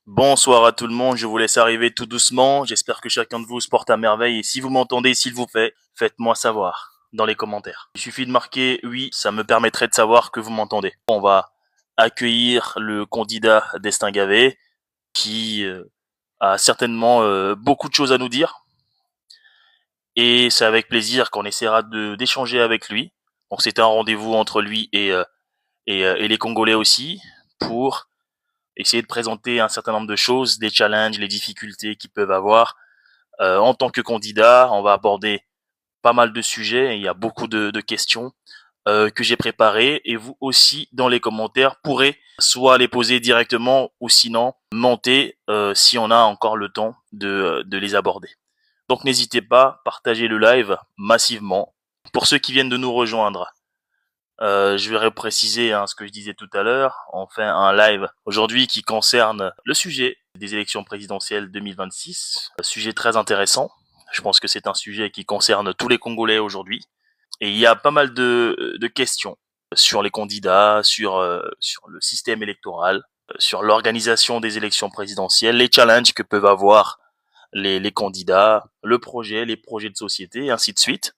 Bonsoir à tout le monde, je vous laisse arriver tout doucement. J'espère que chacun de vous se porte à merveille et si vous m'entendez, s'il vous plaît, faites-moi savoir dans les commentaires. Il suffit de marquer oui, ça me permettrait de savoir que vous m'entendez. On va accueillir le candidat Destin Gavet qui a certainement beaucoup de choses à nous dire et c'est avec plaisir qu'on essaiera d'échanger avec lui. Donc c'est un rendez-vous entre lui et les Congolais aussi pour essayer de présenter un certain nombre de choses, des challenges, les difficultés qu'ils peuvent avoir. En tant que candidat, on va aborder pas mal de sujets, il y a beaucoup de questions que j'ai préparées et vous aussi dans les commentaires pourrez soit les poser directement ou sinon monter si on a encore le temps de les aborder. Donc n'hésitez pas, partagez le live massivement. Pour ceux qui viennent de nous rejoindre, je vais repréciser ce que je disais tout à l'heure. On fait un live aujourd'hui qui concerne le sujet des élections présidentielles 2026. Un sujet très intéressant. Je pense que c'est un sujet qui concerne tous les Congolais aujourd'hui. Et il y a pas mal de questions sur les candidats, sur le système électoral, sur l'organisation des élections présidentielles, les challenges que peuvent avoir les candidats, le projet, les projets de société, et ainsi de suite.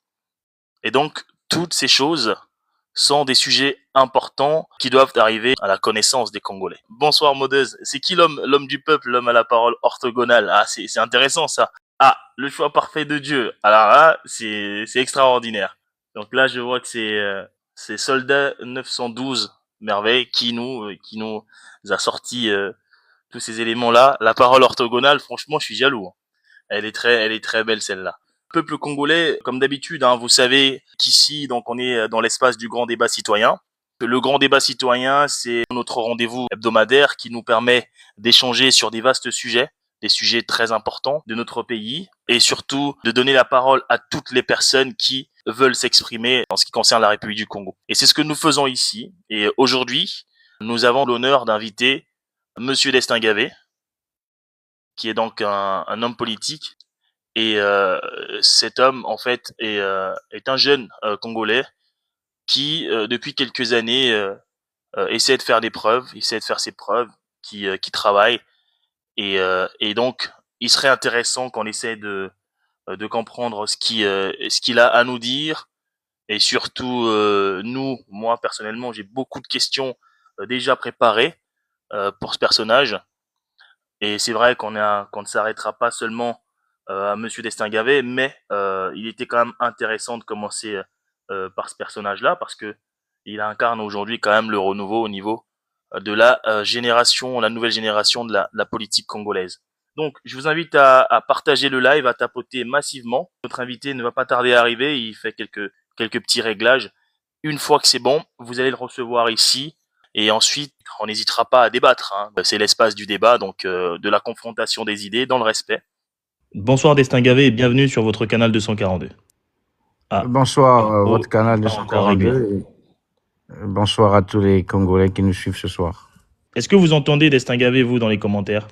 Et donc, toutes ces choses sont des sujets importants qui doivent arriver à la connaissance des Congolais. Bonsoir Modeuse, c'est qui l'homme du peuple, l'homme à la parole orthogonale? Ah, c'est intéressant ça. Ah, le choix parfait de Dieu. Alors là, c'est extraordinaire. Donc là, je vois que c'est Soldat 912 Merveille qui nous a sorti tous ces éléments-là. La parole orthogonale, franchement, je suis jaloux, hein. Elle est très belle celle-là. Peuple congolais, comme d'habitude, vous savez qu'ici, donc, on est dans l'espace du grand débat citoyen. Le grand débat citoyen, c'est notre rendez-vous hebdomadaire qui nous permet d'échanger sur des vastes sujets, des sujets très importants de notre pays, et surtout de donner la parole à toutes les personnes qui veulent s'exprimer en ce qui concerne la République du Congo. Et c'est ce que nous faisons ici. Et aujourd'hui, nous avons l'honneur d'inviter Monsieur Destin Gavet, qui est donc un homme politique. Et cet homme, en fait, est un jeune Congolais qui, depuis quelques années, essaie de faire des preuves, essaie de faire ses preuves, qui travaille. Et donc, il serait intéressant qu'on essaie de comprendre ce qu'il a à nous dire. Et surtout, moi, personnellement, j'ai beaucoup de questions déjà préparées pour ce personnage. Et c'est vrai qu'on ne s'arrêtera pas seulement à Monsieur Destin Gavet, mais il était quand même intéressant de commencer par ce personnage-là parce que il incarne aujourd'hui quand même le renouveau au niveau de la génération, la nouvelle génération de la politique congolaise. Donc, je vous invite à partager le live, à tapoter massivement. Notre invité ne va pas tarder à arriver, il fait quelques petits réglages. Une fois que c'est bon, vous allez le recevoir ici. Et ensuite, on n'hésitera pas à débattre, hein. C'est l'espace du débat, donc de la confrontation des idées dans le respect. Bonsoir Destin Gavet et bienvenue sur votre canal 242. Ah, Bonsoir, votre oh, canal pas encore réglé. 242. Bonsoir à tous les Congolais qui nous suivent ce soir. Est-ce que vous entendez Destin Gavet, vous, dans les commentaires?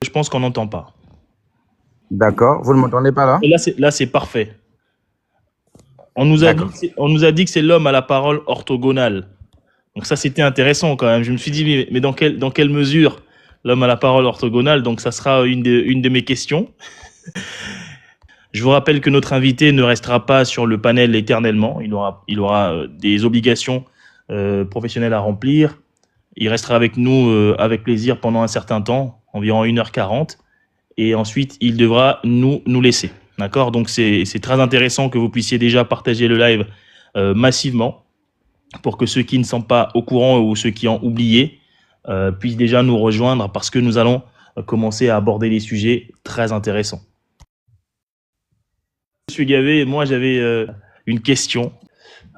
Je pense qu'on n'entend pas. D'accord, vous ne m'entendez pas là? Et là, c'est parfait. On nous D'accord. a dit que c'est l'homme à la parole orthogonale. Donc ça, c'était intéressant quand même. Je me suis dit, mais dans quelle mesure l'homme à la parole orthogonale? Donc ça sera une de mes questions. Je vous rappelle que notre invité ne restera pas sur le panel éternellement. Il aura des obligations professionnelles à remplir. Il restera avec nous avec plaisir pendant un certain temps, environ 1h40. Et ensuite, il devra nous laisser. D'accord? Donc, c'est très intéressant que vous puissiez déjà partager le live massivement pour que ceux qui ne sont pas au courant ou ceux qui ont oublié puissent déjà nous rejoindre parce que nous allons commencer à aborder des sujets très intéressants. Monsieur Gavet, moi j'avais une question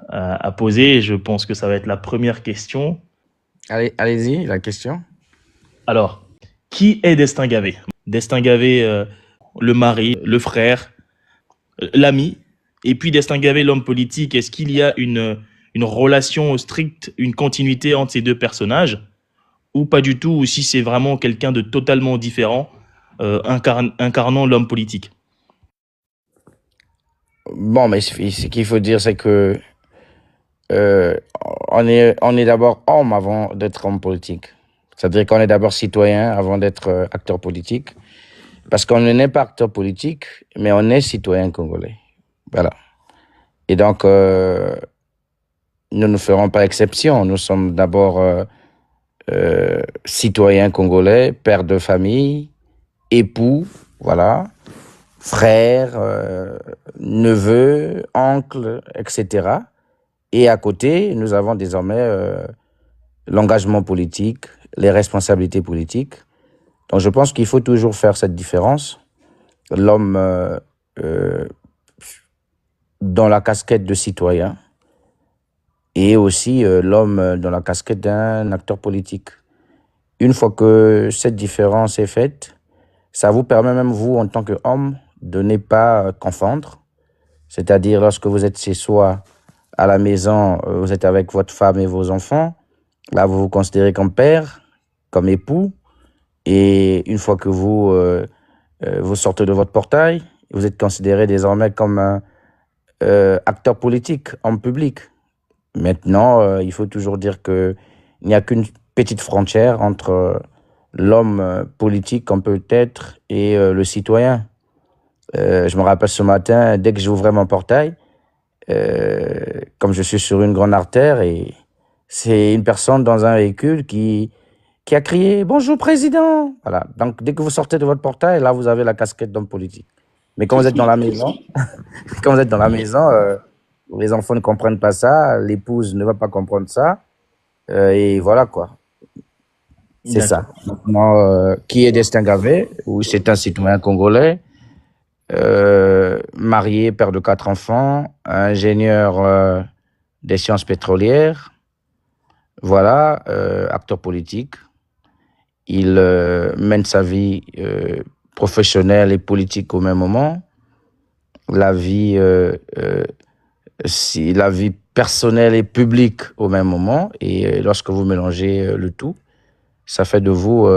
à poser. Je pense que ça va être la première question. Allez-y, la question. Alors, qui est Destin Gavet? Destin Gavet, le mari, le frère, l'ami, et puis Destin Gavet, l'homme politique. Est-ce qu'il y a une relation stricte, une continuité entre ces deux personnages, ou pas du tout, ou si c'est vraiment quelqu'un de totalement différent, incarnant l'homme politique? Bon, mais ce qu'il faut dire, c'est que on est d'abord homme avant d'être homme politique. C'est-à-dire qu'on est d'abord citoyen avant d'être acteur politique. Parce qu'on n'est pas acteur politique, mais on est citoyen congolais. Voilà. Et donc, nous ne ferons pas exception. Nous sommes d'abord citoyens congolais, pères de famille, époux, voilà, frères, neveux, oncles, etc. Et à côté, nous avons désormais l'engagement politique, les responsabilités politiques. Donc je pense qu'il faut toujours faire cette différence. L'homme dans la casquette de citoyen et aussi l'homme dans la casquette d'un acteur politique. Une fois que cette différence est faite, ça vous permet même, vous, en tant qu'homme, de ne pas confondre. C'est-à-dire, lorsque vous êtes chez soi, à la maison, vous êtes avec votre femme et vos enfants, là, vous vous considérez comme père, comme époux, et une fois que vous sortez de votre portail, vous êtes considéré désormais comme un acteur politique, homme public. Maintenant, il faut toujours dire qu'il n'y a qu'une petite frontière entre l'homme politique qu'on peut être et le citoyen. Je me rappelle ce matin, dès que j'ouvrais mon portail, comme je suis sur une grande artère, et c'est une personne dans un véhicule qui a crié « Bonjour Président !» Voilà. Donc, dès que vous sortez de votre portail, là, vous avez la casquette d'homme politique. Mais quand vous êtes dans la maison, les enfants ne comprennent pas ça, l'épouse ne va pas comprendre ça, et voilà quoi. C'est ça. Maintenant, qui est Destin Gavé? Oui, c'est un citoyen congolais, marié, père de 4 enfants, ingénieur des sciences pétrolières, voilà, acteur politique. Il mène sa vie professionnelle et politique au même moment. La vie personnelle et publique au même moment. Et lorsque vous mélangez le tout, ça fait de vous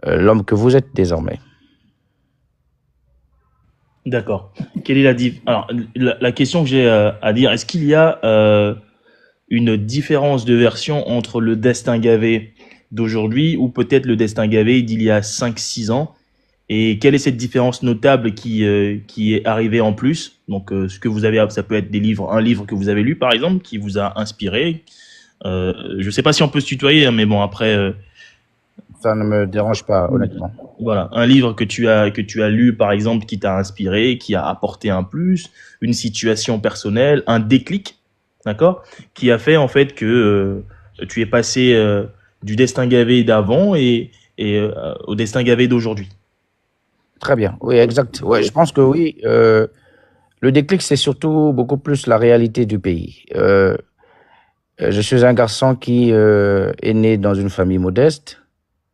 l'homme que vous êtes désormais. D'accord. Quelle est Alors, la question que j'ai à dire, est-ce qu'il y a une différence de version entre le Destin Gavé d'aujourd'hui ou peut-être le Destin Gavé d'il y a 5-6 ans? Et quelle est cette différence notable qui est arrivée en plus? Donc, ce que vous avez, ça peut être un livre que vous avez lu, par exemple, qui vous a inspiré. Je sais pas si on peut se tutoyer, hein, mais bon, après, Ça ne me dérange pas, honnêtement. voilà, un livre que tu as lu, par exemple, qui t'a inspiré, qui a apporté un plus, une situation personnelle, un déclic, d'accord, qui a fait en fait que tu es passé du Destin Gavé d'avant et au Destin Gavé d'aujourd'hui. Très bien, oui, exact. Ouais, je pense que oui. Le déclic, c'est surtout beaucoup plus la réalité du pays. Je suis un garçon qui est né dans une famille modeste,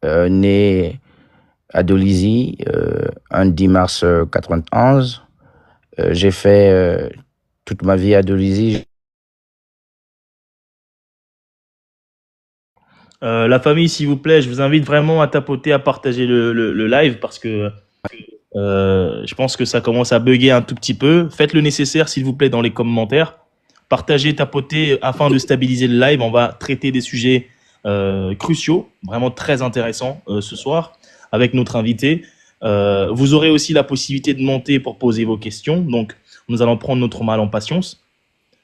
né à Dolisie, un 10 mars 91. J'ai fait toute ma vie à Dolisie. La famille, s'il vous plaît, je vous invite vraiment à tapoter, à partager le live parce que je pense que ça commence à bugger un tout petit peu. Faites le nécessaire, s'il vous plaît, dans les commentaires. Partagez, tapotez afin de stabiliser le live. On va traiter des sujets cruciaux, vraiment très intéressants ce soir avec notre invité. Vous aurez aussi la possibilité de monter pour poser vos questions. Donc, nous allons prendre notre mal en patience.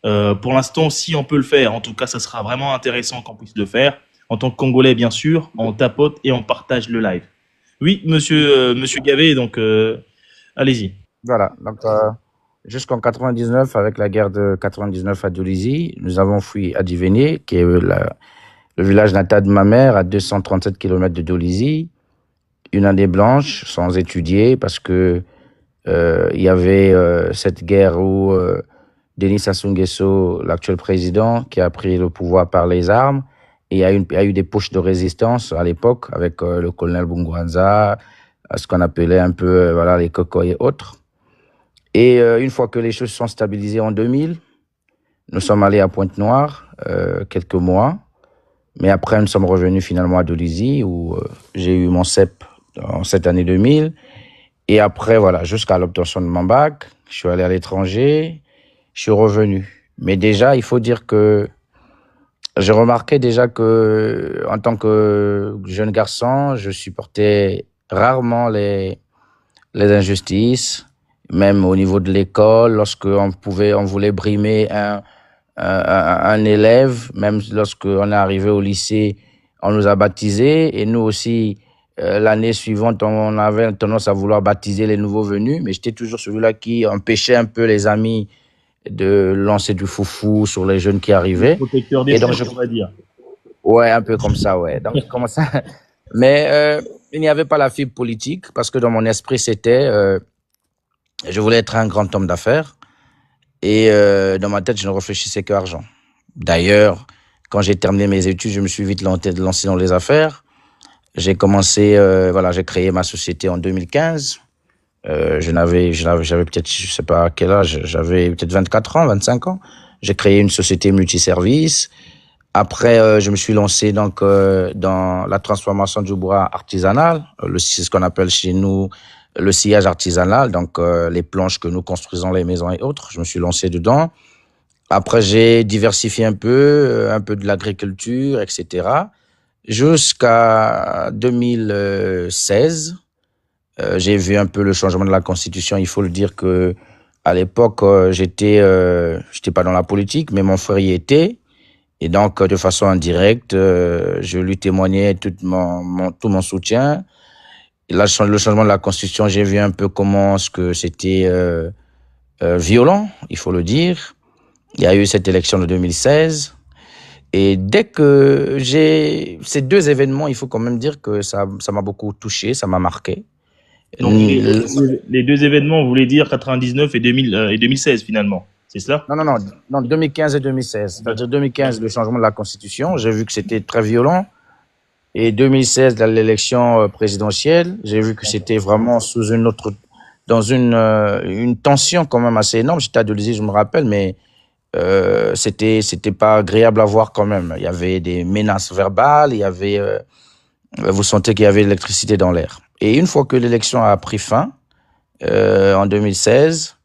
Pour l'instant, si on peut le faire, en tout cas, ça sera vraiment intéressant qu'on puisse le faire. En tant que Congolais, bien sûr, on tapote et on partage le live. Oui, monsieur Gavé, donc allez-y. Voilà, donc jusqu'en 99, avec la guerre de 99 à Dolisie, nous avons fui à Divéné, qui est le village natal de ma mère, à 237 km de Dolisie. Une année blanche, sans étudier, parce que il y avait cette guerre où Denis Sassou Nguesso, l'actuel président, qui a pris le pouvoir par les armes, et il y a eu des poches de résistance à l'époque, avec le colonel Bungwanza, ce qu'on appelait un peu voilà, les Cocoy et autres. Et une fois que les choses sont stabilisées en 2000, nous sommes allés à Pointe-Noire quelques mois. Mais après, nous sommes revenus finalement à Dolisie, où j'ai eu mon CEP en cette année 2000. Et après, voilà, jusqu'à l'obtention de mon bac, je suis allé à l'étranger, je suis revenu. Mais déjà, il faut dire que Je remarquais déjà que, en tant que jeune garçon, je supportais rarement les injustices, même au niveau de l'école, on voulait brimer un élève, même lorsqu'on est arrivé au lycée, on nous a baptisés et nous aussi, l'année suivante, on avait tendance à vouloir baptiser les nouveaux venus, mais j'étais toujours celui-là qui empêchait un peu les amis de lancer du foufou sur les jeunes qui Le arrivaient. protecteur Et donc, d'esprit, on va dire. ouais, un peu comme ça, ouais. Donc, je commençais mais il n'y avait pas la fibre politique parce que dans mon esprit, je voulais être un grand homme d'affaires et dans ma tête, je ne réfléchissais qu'à argent. D'ailleurs, quand j'ai terminé mes études, je me suis vite lancé dans les affaires. J'ai commencé, voilà, j'ai créé ma société en 2015. J'avais peut-être, je sais pas à quel âge, j'avais peut-être 24 ans, 25 ans. J'ai créé une société multiservice. Après, je me suis lancé donc dans la transformation du bois artisanal. C'est ce qu'on appelle chez nous le sciage artisanal, donc les planches que nous construisons les maisons et autres. Je me suis lancé dedans. Après, j'ai diversifié un peu de l'agriculture, etc. Jusqu'à 2016, j'ai vu un peu le changement de la Constitution. Il faut le dire que à l'époque, j'étais pas dans la politique, mais mon frère y était. Et donc, de façon indirecte, je lui témoignais tout mon soutien. Et là, le changement de la Constitution, j'ai vu un peu comment ce que c'était violent, il faut le dire. Il y a eu cette élection de 2016. Et dès que ces deux événements, il faut quand même dire que ça m'a beaucoup touché, ça m'a marqué. Donc les deux événements, vous voulez dire 99 et 2000 et 2016 finalement, c'est cela? Non, 2015 et 2016. C'est-à-dire 2015, le changement de la Constitution, j'ai vu que c'était très violent. Et 2016, l'élection présidentielle, j'ai vu que c'était vraiment dans une tension quand même assez énorme. J'étais adolescent, je me rappelle, mais c'était pas agréable à voir quand même. Il y avait des menaces verbales, vous sentez qu'il y avait de l'électricité dans l'air. Et une fois que l'élection a pris fin, en 2016,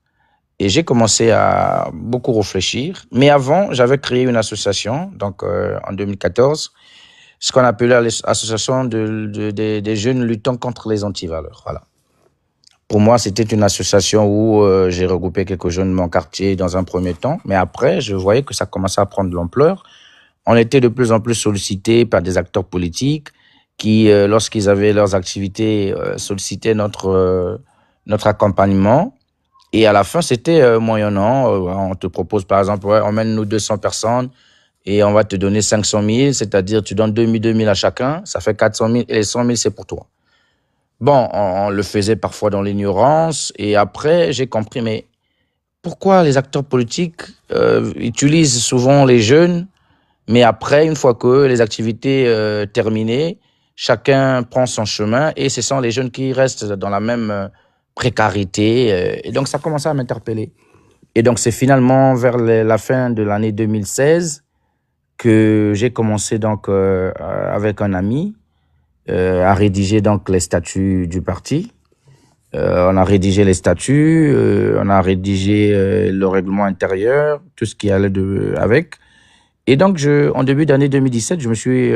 et j'ai commencé à beaucoup réfléchir. Mais avant, j'avais créé une association, donc en 2014, ce qu'on appelait l'association des jeunes luttant contre les antivaleurs. Voilà. Pour moi, c'était une association où j'ai regroupé quelques jeunes de mon quartier dans un premier temps, mais après, je voyais que ça commençait à prendre de l'ampleur. On était de plus en plus sollicités par des acteurs politiques qui, lorsqu'ils avaient leurs activités, sollicitaient notre accompagnement. Et à la fin, c'était moyennant. On te propose, par exemple, ouais, emmène-nous 200 personnes et on va te donner 500 000, c'est-à-dire tu donnes 2 000 à chacun, ça fait 400 000 et les 100 000, c'est pour toi. Bon, on le faisait parfois dans l'ignorance et après, j'ai compris, mais pourquoi les acteurs politiques utilisent souvent les jeunes, mais après, une fois que les activités terminées, chacun prend son chemin et ce sont les jeunes qui restent dans la même précarité. Et donc, ça commence à m'interpeller. Et donc, c'est finalement vers la fin de l'année 2016 que j'ai commencé donc avec un ami à rédiger donc les statuts du parti. On a rédigé les statuts, on a rédigé le règlement intérieur, tout ce qui allait avec. Et donc, en début d'année 2017, je me suis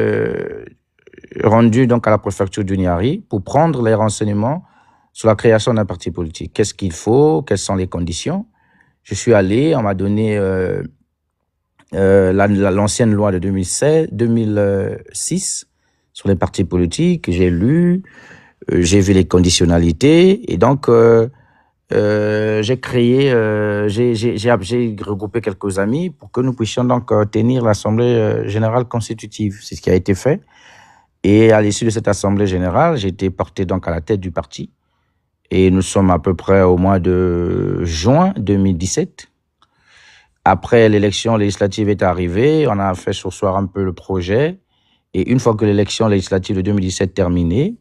rendu donc à la préfecture du Niari pour prendre les renseignements sur la création d'un parti politique. Qu'est-ce qu'il faut? Quelles sont les conditions? Je suis allé, on m'a donné l'ancienne loi de 2006 sur les partis politiques. J'ai lu, j'ai vu les conditionnalités et donc j'ai regroupé quelques amis pour que nous puissions donc tenir l'Assemblée générale constitutive. C'est ce qui a été fait. Et à l'issue de cette Assemblée générale, j'ai été porté donc à la tête du parti. Et nous sommes à peu près au mois de juin 2017. Après l'élection législative est arrivée, on a fait surseoir un peu le projet. Et une fois que l'élection législative de 2017 terminée,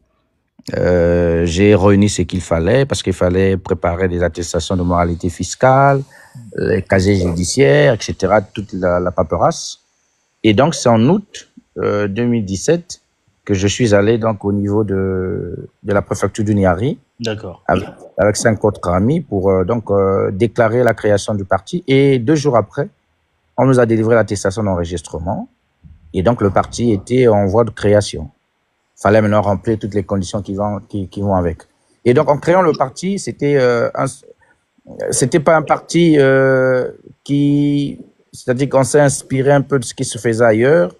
j'ai réuni ce qu'il fallait parce qu'il fallait préparer des attestations de moralité fiscale, les casiers judiciaires, etc., toute la paperasse. Et donc, c'est en août 2017 que je suis allé donc au niveau de la préfecture du Niari. D'accord. Avec 5 autres amis pour déclarer la création du parti. Et 2 jours après, on nous a délivré l'attestation d'enregistrement. Et donc, le parti était en voie de création. Il fallait maintenant remplir toutes les conditions qui vont avec. Et donc, en créant le parti, c'était pas un parti c'est-à-dire qu'on s'est inspiré un peu de ce qui se faisait ailleurs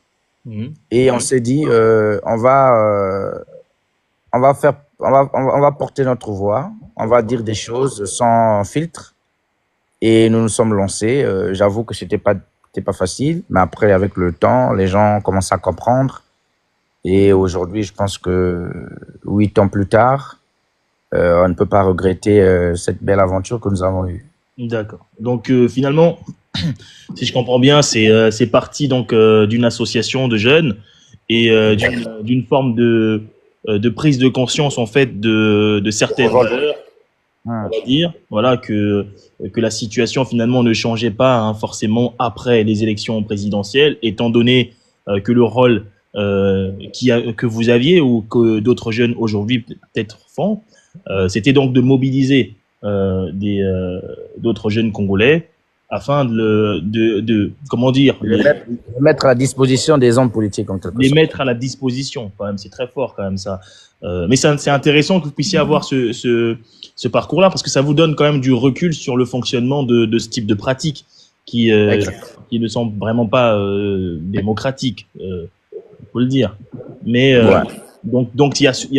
et on s'est dit, on va porter notre voix, on va dire des choses sans filtre et nous nous sommes lancés. J'avoue que c'était pas facile, mais après, avec le temps, les gens commencent à comprendre. Et aujourd'hui, je pense que 8 ans plus tard, on ne peut pas regretter cette belle aventure que nous avons eue. D'accord. Donc finalement, si je comprends bien, c'est parti donc d'une association de jeunes et d'une forme de prise de conscience en fait de certaines valeurs, on va dire, voilà que la situation finalement ne changeait pas hein, forcément après les élections présidentielles, étant donné que le rôle que vous aviez ou que d'autres jeunes aujourd'hui peut-être font, c'était donc de mobiliser d'autres jeunes Congolais afin comment dire, De mettre à la disposition des hommes politiques, en quelque les sorte. mettre à la disposition, quand même, c'est très fort quand même ça. Mais c'est intéressant que vous puissiez avoir ce parcours-là parce que ça vous donne quand même du recul sur le fonctionnement de ce type de pratique qui ne sont vraiment pas démocratiques, faut le dire. Mais Ouais. donc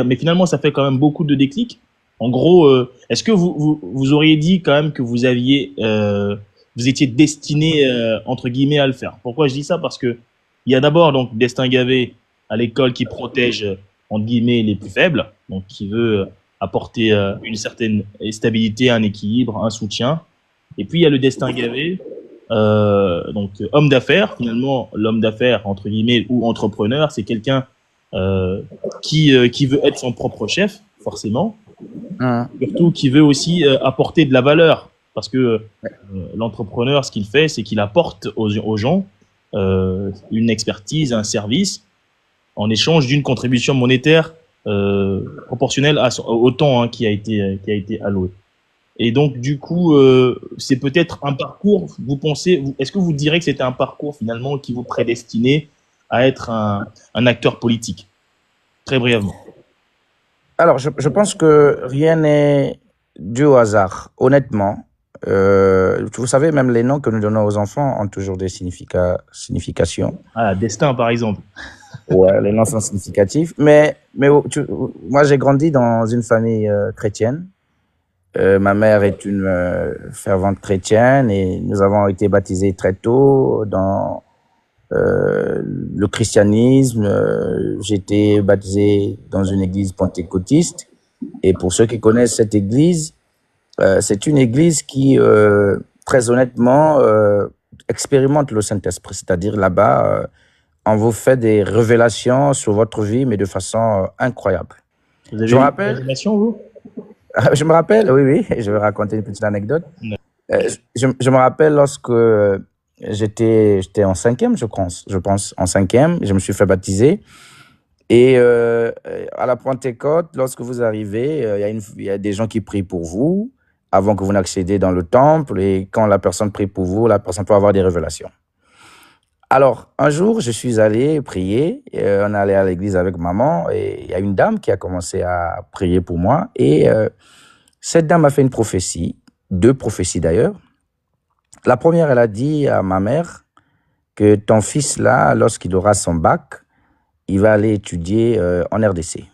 mais finalement ça fait quand même beaucoup de déclics. En gros, est-ce que vous auriez dit quand même que vous étiez destiné entre guillemets à le faire? Pourquoi je dis ça? Parce que il y a d'abord donc Destin Gavé à l'école qui protège entre guillemets les plus faibles, donc qui veut apporter une certaine stabilité, un équilibre, un soutien. Et puis il y a le Destin Gavé, donc homme d'affaires. Finalement, l'homme d'affaires entre guillemets ou entrepreneur, c'est quelqu'un qui veut être son propre chef, forcément. Surtout qui veut aussi apporter de la valeur. Parce que l'entrepreneur, ce qu'il fait, c'est qu'il apporte aux gens une expertise, un service, en échange d'une contribution monétaire proportionnelle au temps hein, qui a été alloué. Et donc, du coup, c'est peut-être un parcours, est-ce que vous direz que c'était un parcours finalement qui vous prédestinait à être un acteur politique? Très brièvement. Alors, je pense que rien n'est dû au hasard, honnêtement. Vous savez, même les noms que nous donnons aux enfants ont toujours des significations. Ah, Destin, par exemple. Ouais, les noms sont significatifs. Mais moi, j'ai grandi dans une famille chrétienne. Ma mère est une fervente chrétienne et nous avons été baptisés très tôt dans le christianisme. J'ai été baptisé dans une église pentecôtiste. Et pour ceux qui connaissent cette église, c'est une église qui, très honnêtement, expérimente le Saint-Esprit. C'est-à-dire là-bas, on vous fait des révélations sur votre vie, mais de façon incroyable. Vous avez Je me eu rappelle, une révélation, vous? je me rappelle, oui, je vais raconter une petite anecdote. Je me rappelle lorsque j'étais en cinquième, je pense, en cinquième, je me suis fait baptiser. Et à la Pentecôte, lorsque vous arrivez, il y a des gens qui prient pour vous avant que vous n'accédiez dans le temple. Et quand la personne prie pour vous, la personne peut avoir des révélations. Alors, un jour, je suis allé prier. On est allé à l'église avec maman et il y a une dame qui a commencé à prier pour moi. Et cette dame a fait une prophétie, 2 prophéties d'ailleurs. La première, elle a dit à ma mère que ton fils là, lorsqu'il aura son bac, il va aller étudier en RDC.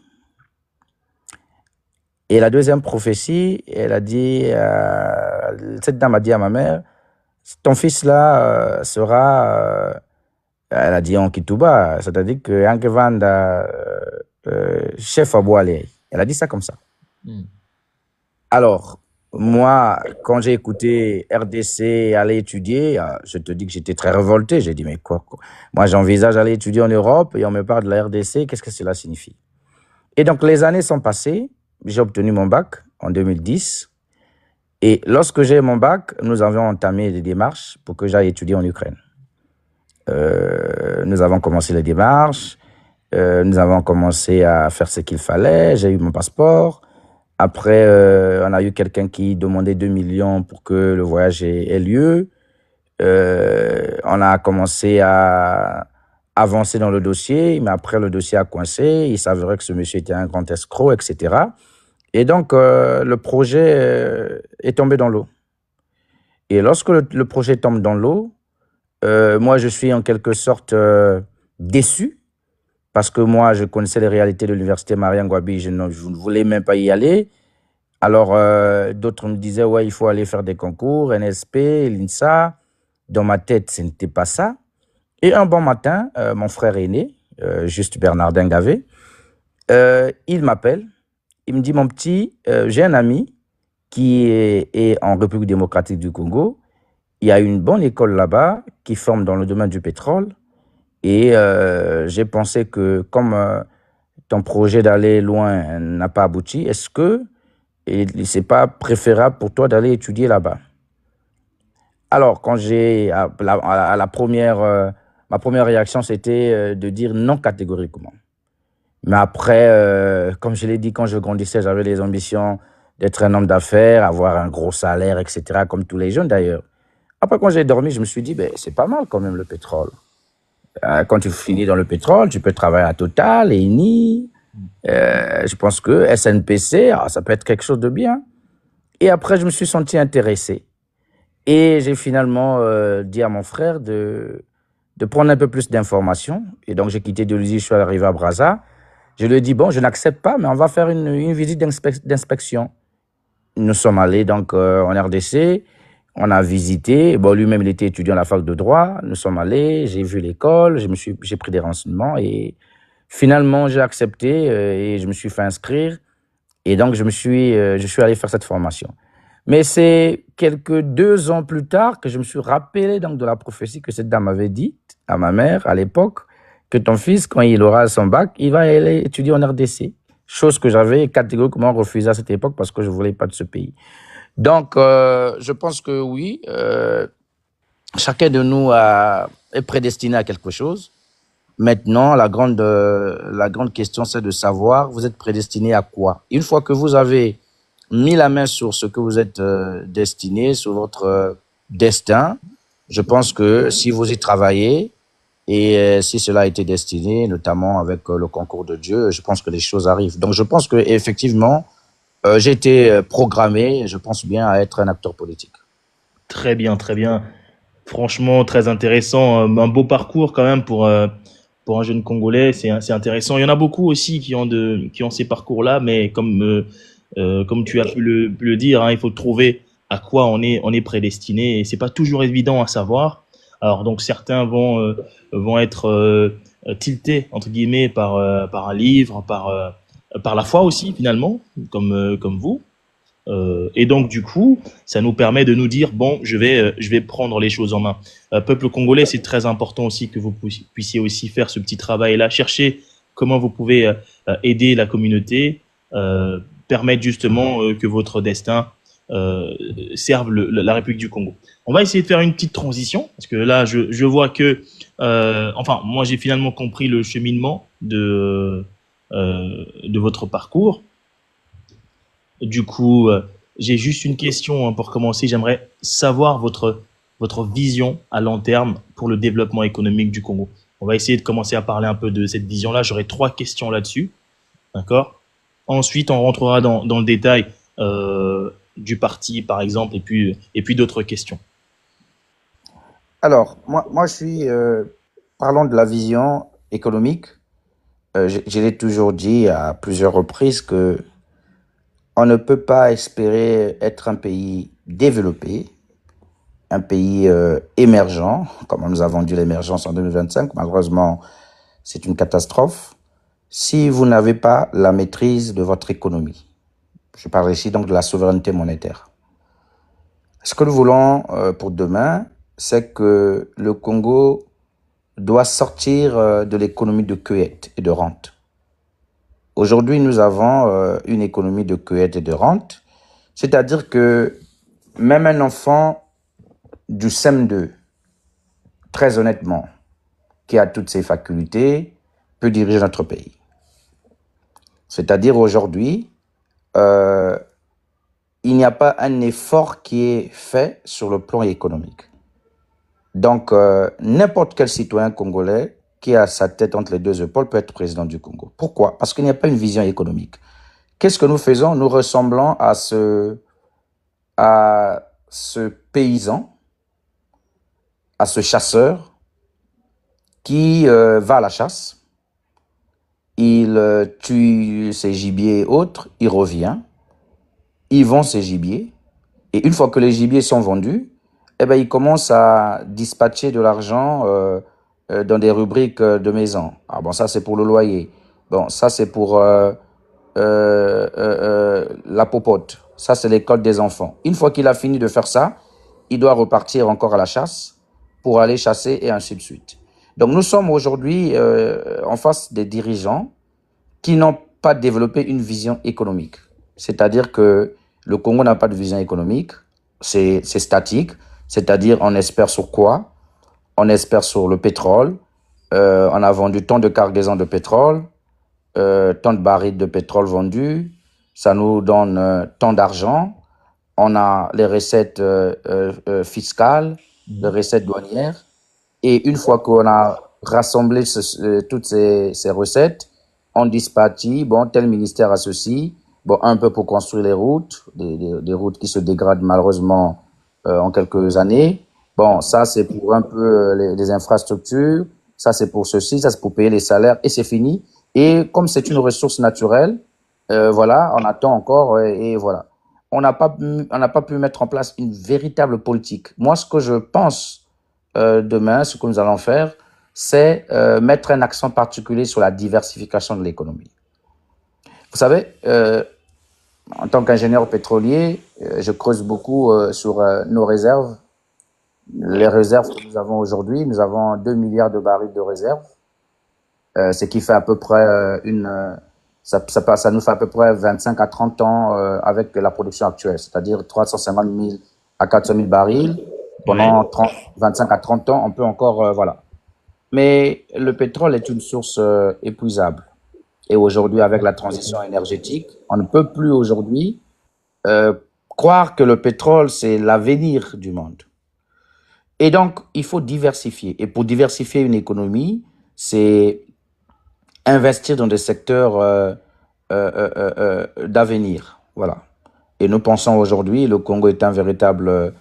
Et la deuxième prophétie, elle a dit, cette dame a dit à ma mère, ton fils là sera, elle a dit en Kituba, c'est-à-dire que Ankevanda chef à Boalé. Elle a dit ça comme ça. Alors, moi, quand j'ai écouté RDC aller étudier, je te dis que j'étais très révolté. J'ai dit, mais quoi? Moi, j'envisage d'aller étudier en Europe et on me parle de la RDC. Qu'est-ce que cela signifie? Et donc, les années sont passées. J'ai obtenu mon bac en 2010. Et lorsque j'ai mon bac, nous avions entamé des démarches pour que j'aille étudier en Ukraine. Nous avons commencé les démarches. Nous avons commencé à faire ce qu'il fallait. J'ai eu mon passeport. Après, on a eu quelqu'un qui demandait 2 millions pour que le voyage ait lieu. On a commencé à avancé dans le dossier, mais après le dossier a coincé, il s'avérait que ce monsieur était un grand escroc, etc. Et donc, le projet est tombé dans l'eau. Et lorsque le projet tombe dans l'eau, moi, je suis en quelque sorte déçu, parce que moi, je connaissais les réalités de l'université Mariam Gwabi, je ne voulais même pas y aller. Alors, d'autres me disaient, ouais, il faut aller faire des concours, NSP, l'INSA. Dans ma tête, ce n'était pas ça. Et un bon matin, mon frère aîné, Juste Bernardin Gavé, il m'appelle, il me dit, mon petit, j'ai un ami qui est en République démocratique du Congo. Il y a une bonne école là-bas qui forme dans le domaine du pétrole. Et j'ai pensé que comme ton projet d'aller loin n'a pas abouti, est-ce que c'est pas préférable pour toi d'aller étudier là-bas? Alors, quand ma première réaction, c'était de dire non catégoriquement. Mais après, comme je l'ai dit, quand je grandissais, j'avais les ambitions d'être un homme d'affaires, avoir un gros salaire, etc., comme tous les jeunes d'ailleurs. Après, quand j'ai dormi, je me suis dit, ben, c'est pas mal quand même le pétrole. Quand tu finis dans le pétrole, tu peux travailler à Total, Eni. Je pense que SNPC, ça peut être quelque chose de bien. Et après, je me suis senti intéressé. Et j'ai finalement dit à mon frère de prendre un peu plus d'informations. Et donc, j'ai quitté Dolisie, je suis arrivé à Brazza. Je lui ai dit, bon, je n'accepte pas, mais on va faire une visite d'inspection. Nous sommes allés donc en RDC, on a visité. Bon, lui-même, il était étudiant à la fac de droit. Nous sommes allés, j'ai vu l'école, j'ai pris des renseignements et finalement, j'ai accepté et je me suis fait inscrire. Et donc, je suis allé faire cette formation. Mais c'est quelques 2 ans plus tard que je me suis rappelé donc de la prophétie que cette dame avait dite à ma mère à l'époque, que ton fils, quand il aura son bac, il va aller étudier en RDC. Chose que j'avais catégoriquement refusée à cette époque parce que je ne voulais pas de ce pays. Donc, je pense que oui, chacun de nous est prédestiné à quelque chose. Maintenant, la grande question, c'est de savoir, vous êtes prédestiné à quoi? Une fois que vous avez mis la main sur ce que vous êtes destiné, sur votre destin, je pense que si vous y travaillez et si cela a été destiné, notamment avec le concours de Dieu, je pense que les choses arrivent. Donc, je pense que effectivement, j'ai été programmé, je pense bien, à être un acteur politique. Très bien, très bien. Franchement, très intéressant. Un beau parcours quand même pour un jeune Congolais. C'est intéressant. Il y en a beaucoup aussi qui ont ces parcours-là, mais comme tu as pu le dire, hein, il faut trouver à quoi on est prédestiné. Et c'est pas toujours évident à savoir. Alors donc certains vont être tiltés entre guillemets par un livre, par la foi aussi finalement, comme vous. Et donc du coup, ça nous permet de nous dire bon, je vais prendre les choses en main. Peuple congolais, c'est très important aussi que vous puissiez aussi faire ce petit travail-là, chercher comment vous pouvez aider la communauté, permettre justement que votre destin serve la République du Congo. On va essayer de faire une petite transition parce que là, je vois que, enfin, moi j'ai finalement compris le cheminement de votre parcours. Du coup, j'ai juste une question hein, pour commencer. J'aimerais savoir votre vision à long terme pour le développement économique du Congo. On va essayer de commencer à parler un peu de cette vision-là. J'aurai 3 questions là-dessus. D'accord? Ensuite, on rentrera dans le détail du parti, par exemple, et puis d'autres questions. Alors, moi je suis, parlons de la vision économique, je l'ai toujours dit à plusieurs reprises que on ne peut pas espérer être un pays développé, un pays émergent, comme nous avons dit l'émergence en 2025. Malheureusement, c'est une catastrophe si vous n'avez pas la maîtrise de votre économie. Je parle ici donc de la souveraineté monétaire. Ce que nous voulons pour demain, c'est que le Congo doit sortir de l'économie de cueillette et de rente. Aujourd'hui, nous avons une économie de cueillette et de rente, c'est-à-dire que même un enfant du CM2, très honnêtement, qui a toutes ses facultés, peut diriger notre pays. C'est-à-dire aujourd'hui, il n'y a pas un effort qui est fait sur le plan économique. Donc, n'importe quel citoyen congolais qui a sa tête entre les deux épaules peut être président du Congo. Pourquoi? Parce qu'il n'y a pas une vision économique. Qu'est-ce que nous faisons? Nous ressemblons à ce paysan, à ce chasseur qui va à la chasse, il tue ses gibiers et autres, il revient, il vend ses gibiers, et une fois que les gibiers sont vendus, eh ben, il commence à dispatcher de l'argent dans des rubriques de maison. Ah bon, ça c'est pour le loyer. Bon, ça c'est pour la popote. Ça c'est l'école des enfants. Une fois qu'il a fini de faire ça, il doit repartir encore à la chasse pour aller chasser et ainsi de suite. Donc nous sommes aujourd'hui en face des dirigeants qui n'ont pas développé une vision économique. C'est-à-dire que le Congo n'a pas de vision économique, c'est statique, c'est-à-dire on espère sur quoi? On espère sur le pétrole, on a vendu tant de cargaisons de pétrole, tant de barils de pétrole vendus, ça nous donne tant d'argent, on a les recettes fiscales, les recettes douanières, et une fois qu'on a rassemblé toutes ces recettes, on dispatchit, bon, tel ministère a ceci, bon, un peu pour construire les routes, des routes qui se dégradent malheureusement en quelques années. Bon, ça c'est pour un peu les infrastructures, ça c'est pour ceci, ça c'est pour payer les salaires, et c'est fini. Et comme c'est une ressource naturelle, voilà, on attend encore, et voilà. On n'a pas pu mettre en place une véritable politique. Moi, ce que je pense demain, ce que nous allons faire, c'est mettre un accent particulier sur la diversification de l'économie. Vous savez, en tant qu'ingénieur pétrolier, je creuse beaucoup sur nos réserves. Les réserves que nous avons aujourd'hui, nous avons 2 milliards de barils de réserves, ce qui fait à peu près ça nous fait à peu près 25 à 30 ans avec la production actuelle, c'est-à-dire 350 000 à 400 000 barils. Pendant 25 à 30 ans, on peut encore, voilà. Mais le pétrole est une source épuisable. Et aujourd'hui, avec la transition énergétique, on ne peut plus aujourd'hui croire que le pétrole, c'est l'avenir du monde. Et donc, il faut diversifier. Et pour diversifier une économie, c'est investir dans des secteurs d'avenir. Voilà. Et nous pensons aujourd'hui, le Congo est un véritable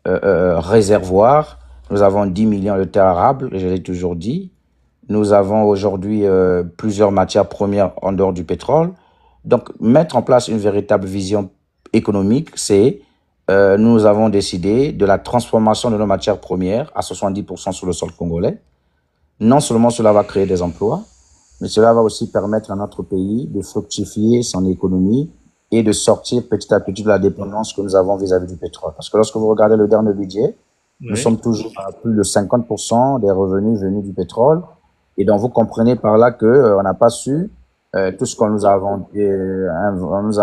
réservoir. Nous avons 10 millions de terres arables, je l'ai toujours dit. Nous avons aujourd'hui plusieurs matières premières en dehors du pétrole. Donc, mettre en place une véritable vision économique, c'est nous avons décidé de la transformation de nos matières premières à 70% sur le sol congolais. Non seulement cela va créer des emplois, mais cela va aussi permettre à notre pays de fructifier son économie et de sortir petit à petit de la dépendance que nous avons vis-à-vis du pétrole. Parce que lorsque vous regardez le dernier budget, nous sommes toujours à plus de 50% des revenus venus du pétrole. Et donc, vous comprenez par là que on n'a pas su tout ce qu'on nous a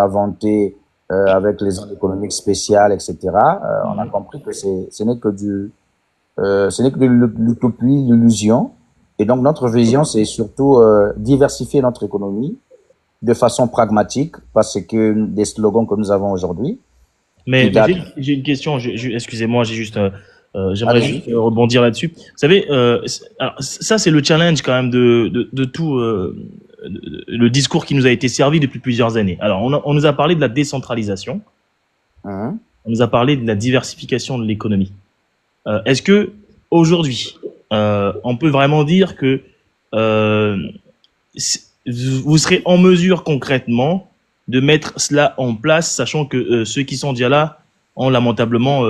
inventé avec les zones économiques spéciales, etc. On a compris que ce n'est que de l'utopie, l'illusion. Et donc, notre vision, c'est surtout diversifier notre économie de façon pragmatique, parce que des slogans que nous avons aujourd'hui. Mais j'ai une question, excusez-moi, j'aimerais juste rebondir là-dessus. Vous savez, alors, ça c'est le challenge quand même de tout le discours qui nous a été servi depuis plusieurs années. Alors, on nous a parlé de la décentralisation, on nous a parlé de la diversification de l'économie. Est-ce que aujourd'hui, on peut vraiment dire que vous serez en mesure concrètement de mettre cela en place, sachant que ceux qui sont déjà là ont lamentablement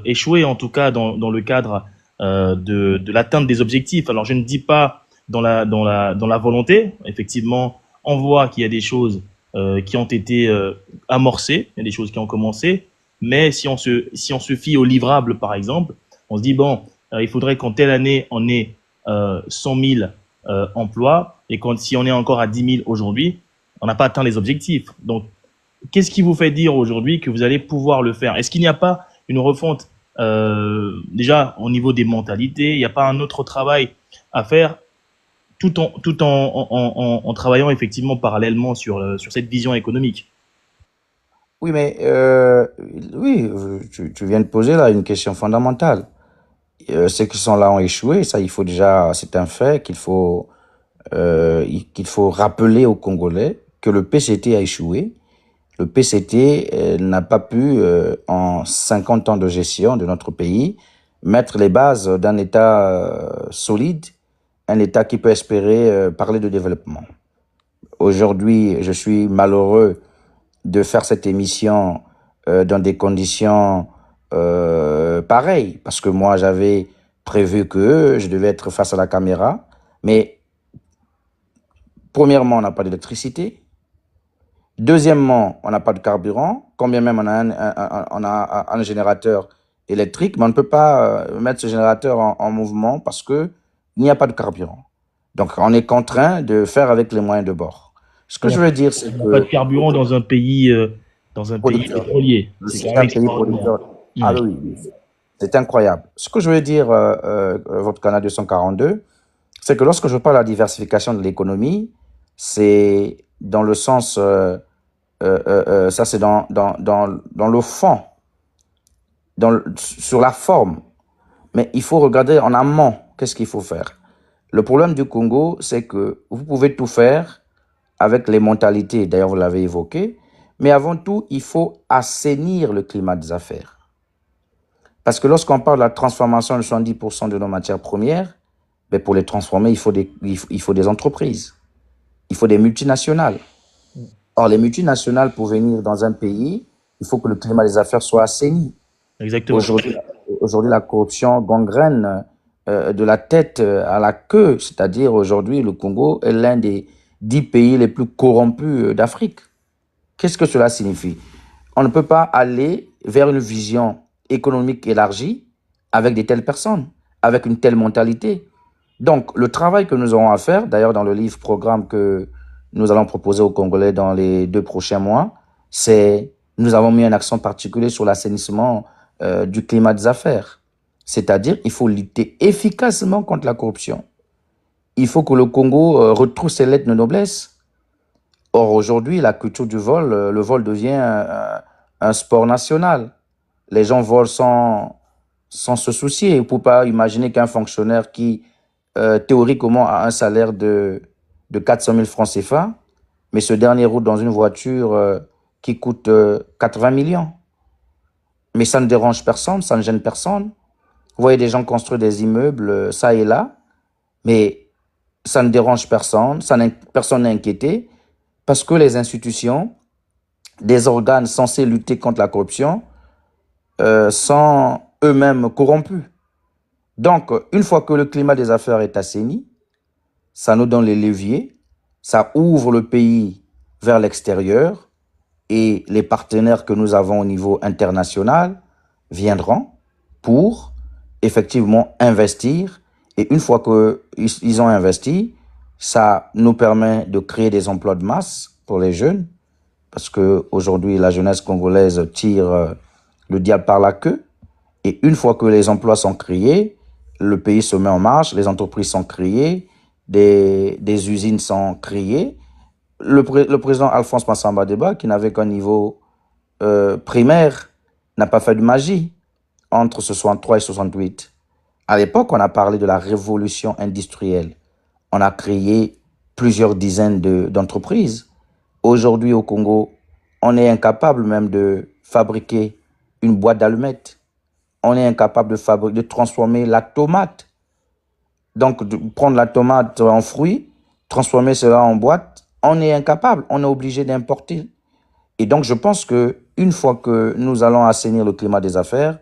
échoué, en tout cas dans le cadre de l'atteinte des objectifs. Alors je ne dis pas dans la volonté, effectivement, on voit qu'il y a des choses qui ont été amorcées, il y a des choses qui ont commencé, mais si on se fie au livrable, par exemple, on se dit, bon, il faudrait qu'en telle année, on ait 100 000 emplois, et si on est encore à 10 000 aujourd'hui, on n'a pas atteint les objectifs. Donc, qu'est-ce qui vous fait dire aujourd'hui que vous allez pouvoir le faire? Est-ce qu'il n'y a pas une refonte déjà au niveau des mentalités? Il n'y a pas un autre travail à faire tout en travaillant effectivement parallèlement sur cette vision économique? Oui, mais oui, tu viens de poser là une question fondamentale. ceux qui sont là ont échoué. Ça, il faut déjà, c'est un fait qu'il faut rappeler aux Congolais que le PCT a échoué. Le PCT n'a pas pu, en 50 ans de gestion de notre pays, mettre les bases d'un État solide, un État qui peut espérer parler de développement. Aujourd'hui, je suis malheureux de faire cette émission dans des conditions pareilles, parce que moi, j'avais prévu que je devais être face à la caméra, mais premièrement, on n'a pas d'électricité. Deuxièmement, on n'a pas de carburant. Combien même on a un générateur électrique, mais on ne peut pas mettre ce générateur en mouvement parce que il n'y a pas de carburant. Donc, on est contraint de faire avec les moyens de bord. Ce que je veux dire, c'est Il n'y a pas de que carburant dans un pays producteur, pétrolier. C'est quand c'est même un pays extraordinaire. producteur. Ah oui, c'est incroyable. Ce que je veux dire, votre canal 242, c'est que lorsque je parle de la diversification de l'économie, c'est dans le sens, ça c'est dans le fond, sur la forme. Mais il faut regarder en amont, qu'est-ce qu'il faut faire. Le problème du Congo, c'est que vous pouvez tout faire avec les mentalités, d'ailleurs vous l'avez évoqué, mais avant tout, il faut assainir le climat des affaires. Parce que lorsqu'on parle de la transformation de 70% de nos matières premières, ben pour les transformer, il faut des entreprises, il faut des multinationales. Or, les multinationales, pour venir dans un pays, il faut que le climat des affaires soit assaini. Exactement. Aujourd'hui, la corruption gangrène de la tête à la queue, c'est-à-dire aujourd'hui, le Congo est l'un des 10 pays les plus corrompus d'Afrique. Qu'est-ce que cela signifie? On ne peut pas aller vers une vision économique élargie avec de telles personnes, avec une telle mentalité. Donc, le travail que nous aurons à faire, d'ailleurs dans le livre programme que nous allons proposer aux Congolais dans les 2 prochains mois, nous avons mis un accent particulier sur l'assainissement du climat des affaires. C'est-à-dire, il faut lutter efficacement contre la corruption. Il faut que le Congo retrouve ses lettres de noblesse. Or, aujourd'hui, la culture du vol, le vol devient un sport national. Les gens volent sans se soucier. Il ne faut pas imaginer qu'un fonctionnaire qui, théoriquement, a un salaire de 400 000 francs CFA, mais ce dernier roule dans une voiture qui coûte 80 millions. Mais ça ne dérange personne, ça ne gêne personne. Vous voyez des gens construire des immeubles, ça et là, mais ça ne dérange personne, personne n'est inquiété, parce que les institutions, des organes censés lutter contre la corruption, sont eux-mêmes corrompus. Donc, une fois que le climat des affaires est assaini, ça nous donne les leviers, ça ouvre le pays vers l'extérieur et les partenaires que nous avons au niveau international viendront pour effectivement investir. Et une fois qu'ils ont investi, ça nous permet de créer des emplois de masse pour les jeunes, parce qu'aujourd'hui, la jeunesse congolaise tire le diable par la queue. Et une fois que les emplois sont créés, le pays se met en marche, les entreprises sont créées, des usines sont créées. Le président Alphonse Massamba Deba, qui n'avait qu'un niveau primaire, n'a pas fait de magie entre 63 et 68. À l'époque, on a parlé de la révolution industrielle. On a créé plusieurs dizaines d'entreprises. Aujourd'hui, au Congo, on est incapable même de fabriquer une boîte d'allumettes. On est incapable de transformer la tomate. Donc, de prendre la tomate en fruit, transformer cela en boîte, on est incapable. On est obligé d'importer. Et donc, je pense qu'une fois que nous allons assainir le climat des affaires,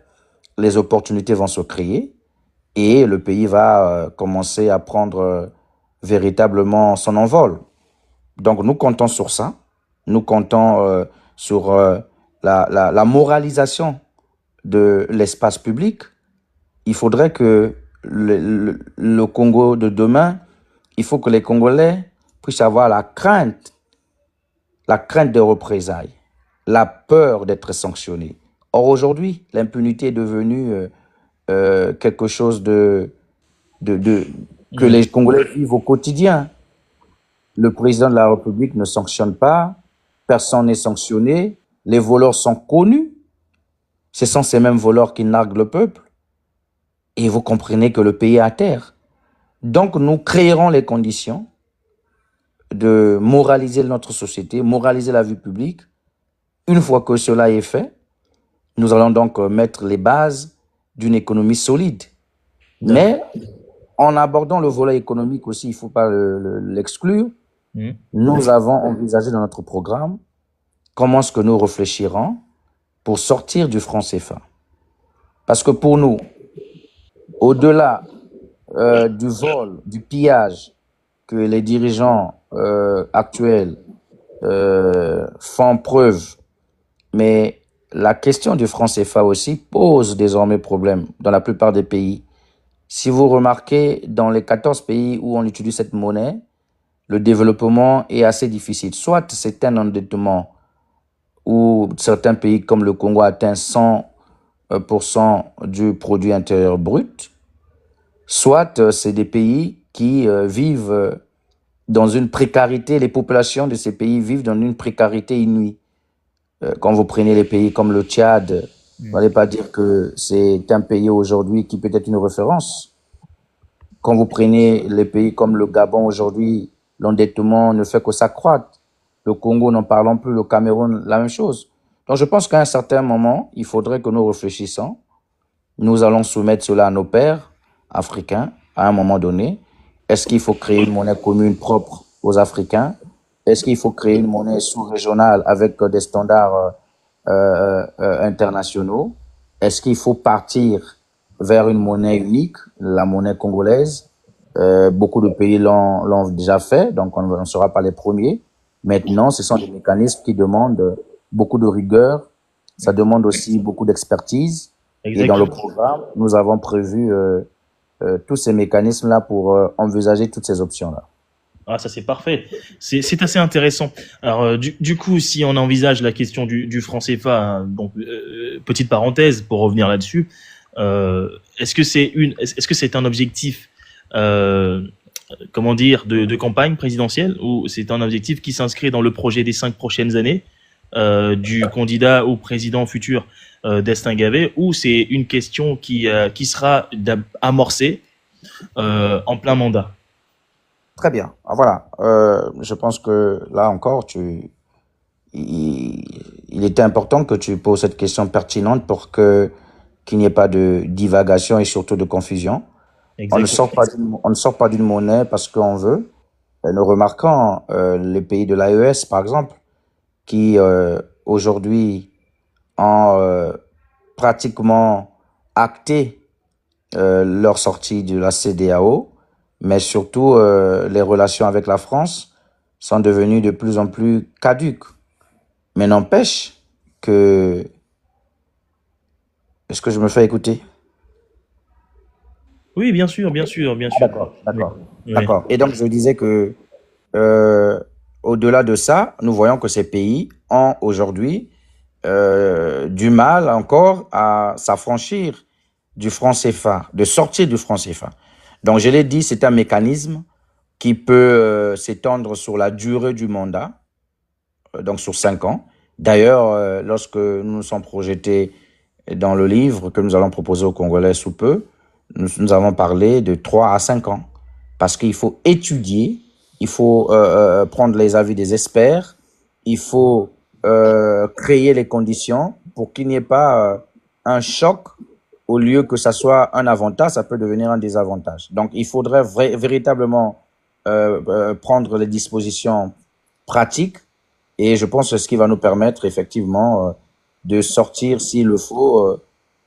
les opportunités vont se créer et le pays va commencer à prendre véritablement son envol. Donc, nous comptons sur ça. Nous comptons sur la moralisation de l'espace public. Il faudrait que le Congo de demain, il faut que les Congolais puissent avoir la crainte des représailles, la peur d'être sanctionnés. Or, aujourd'hui, l'impunité est devenue quelque chose que les Congolais vivent au quotidien. Le président de la République ne sanctionne pas, personne n'est sanctionné, les voleurs sont connus. Ce sont ces mêmes voleurs qui narguent le peuple. et vous comprenez que le pays est à terre. Donc, nous créerons les conditions de moraliser notre société, moraliser la vie publique. Une fois que cela est fait, nous allons donc mettre les bases d'une économie solide. D'accord. Mais en abordant le volet économique aussi, il ne faut pas l'exclure. Nous avons envisagé dans notre programme comment est-ce que nous réfléchirons pour sortir du franc CFA. Parce que pour nous, au-delà du vol, du pillage que les dirigeants actuels font preuve, mais la question du franc CFA aussi pose désormais problème dans la plupart des pays. Si vous remarquez, dans les 14 pays où on utilise cette monnaie, le développement est assez difficile. Soit c'est un endettement où certains pays comme le Congo atteignent 100% du produit intérieur brut, soit c'est des pays qui vivent dans une précarité, les populations de ces pays vivent dans une précarité inouïe. Quand vous prenez les pays comme le Tchad, vous n'allez pas dire que c'est un pays aujourd'hui qui peut être une référence. Quand vous prenez les pays comme le Gabon aujourd'hui, l'endettement ne fait que s'accroître. Le Congo, n'en parlons plus, le Cameroun, la même chose. Donc je pense qu'à un certain moment, il faudrait que nous réfléchissions. Nous allons soumettre cela à nos pairs africains à un moment donné. Est-ce qu'il faut créer une monnaie commune propre aux Africains? Est-ce qu'il faut créer une monnaie sous-régionale avec des standards internationaux? Est-ce qu'il faut partir vers une monnaie unique, la monnaie congolaise? Beaucoup de pays l'ont déjà fait, donc on ne sera pas les premiers. Maintenant, ce sont des mécanismes qui demandent beaucoup de rigueur. Ça demande aussi beaucoup d'expertise. Et dans le programme, nous avons prévu tous ces mécanismes-là pour envisager toutes ces options-là. Ah, ça c'est parfait. C'est assez intéressant. Alors du coup, si on envisage la question du franc CFA, hein, donc petite parenthèse pour revenir là-dessus, est-ce que c'est un objectif, comment dire, de campagne présidentielle, ou c'est un objectif qui s'inscrit dans le projet des 5 prochaines années du candidat ou président futur Destin Gavet, ou c'est une question qui sera amorcée en plein mandat? Très bien. Ah, voilà. Je pense que là encore, il était important que tu poses cette question pertinente pour qu'il n'y ait pas de divagation et surtout de confusion. On ne sort pas d'une monnaie parce qu'on veut. Nous remarquons les pays de l'AES, par exemple, qui aujourd'hui ont pratiquement acté leur sortie de la CEDEAO, mais surtout les relations avec la France sont devenues de plus en plus caduques. Mais n'empêche que... Est-ce que je me fais écouter? Oui, bien sûr, bien sûr, bien sûr. D'accord. Oui. D'accord. Et donc, je disais que au-delà de ça, nous voyons que ces pays ont aujourd'hui du mal encore à s'affranchir du franc CFA, de sortir du franc CFA. Donc, je l'ai dit, c'est un mécanisme qui peut s'étendre sur la durée du mandat, donc sur 5 ans. D'ailleurs, lorsque nous nous sommes projetés dans le livre que nous allons proposer aux Congolais sous peu, nous avons parlé de 3 à 5 ans. Parce qu'il faut étudier, il faut prendre les avis des experts, il faut créer les conditions pour qu'il n'y ait pas un choc. Au lieu que ça soit un avantage, ça peut devenir un désavantage. Donc, il faudrait véritablement prendre les dispositions pratiques, et je pense que c'est ce qui va nous permettre effectivement de sortir, s'il le faut,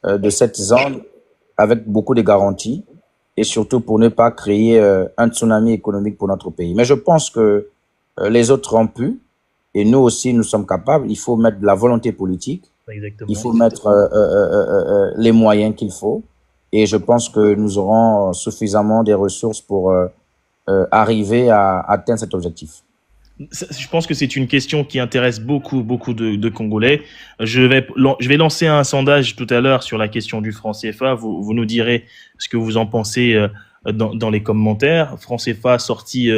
de cette zone avec beaucoup de garanties, et surtout pour ne pas créer un tsunami économique pour notre pays. Mais je pense que les autres ont pu, et nous aussi, nous sommes capables. Il faut mettre de la volonté politique. Exactement. Il faut mettre les moyens qu'il faut. Et je pense que nous aurons suffisamment de ressources pour arriver à atteindre cet objectif. Je pense que c'est une question qui intéresse beaucoup de Congolais. Je vais lancer un sondage tout à l'heure sur la question du franc CFA. Vous nous direz ce que vous en pensez dans les commentaires. Franc CFA sortie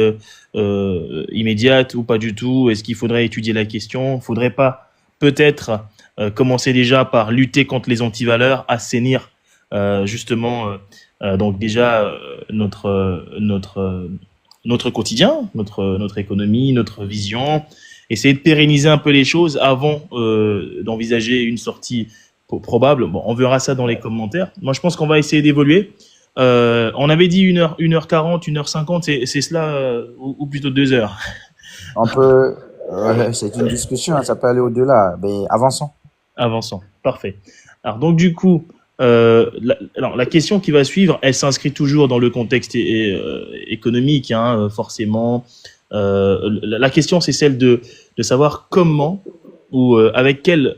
immédiate ou pas du tout? Est-ce qu'il faudrait étudier la question? Faudrait pas peut-être commencer déjà par lutter contre les antivaleurs, assainir justement, donc déjà notre quotidien, notre économie, notre vision, essayer de pérenniser un peu les choses avant d'envisager une sortie probable. Bon, on verra ça dans les commentaires. Moi, je pense qu'on va essayer d'évoluer. On avait dit 1h40, 1h50, c'est cela, ou plutôt 2 heures. On peut, c'est une discussion, hein, ça peut aller au-delà, mais avançons. Avançons. Parfait. Alors, donc, du coup, alors, la question qui va suivre, elle s'inscrit toujours dans le contexte économique, hein, forcément. La question, c'est celle de savoir comment ou avec quel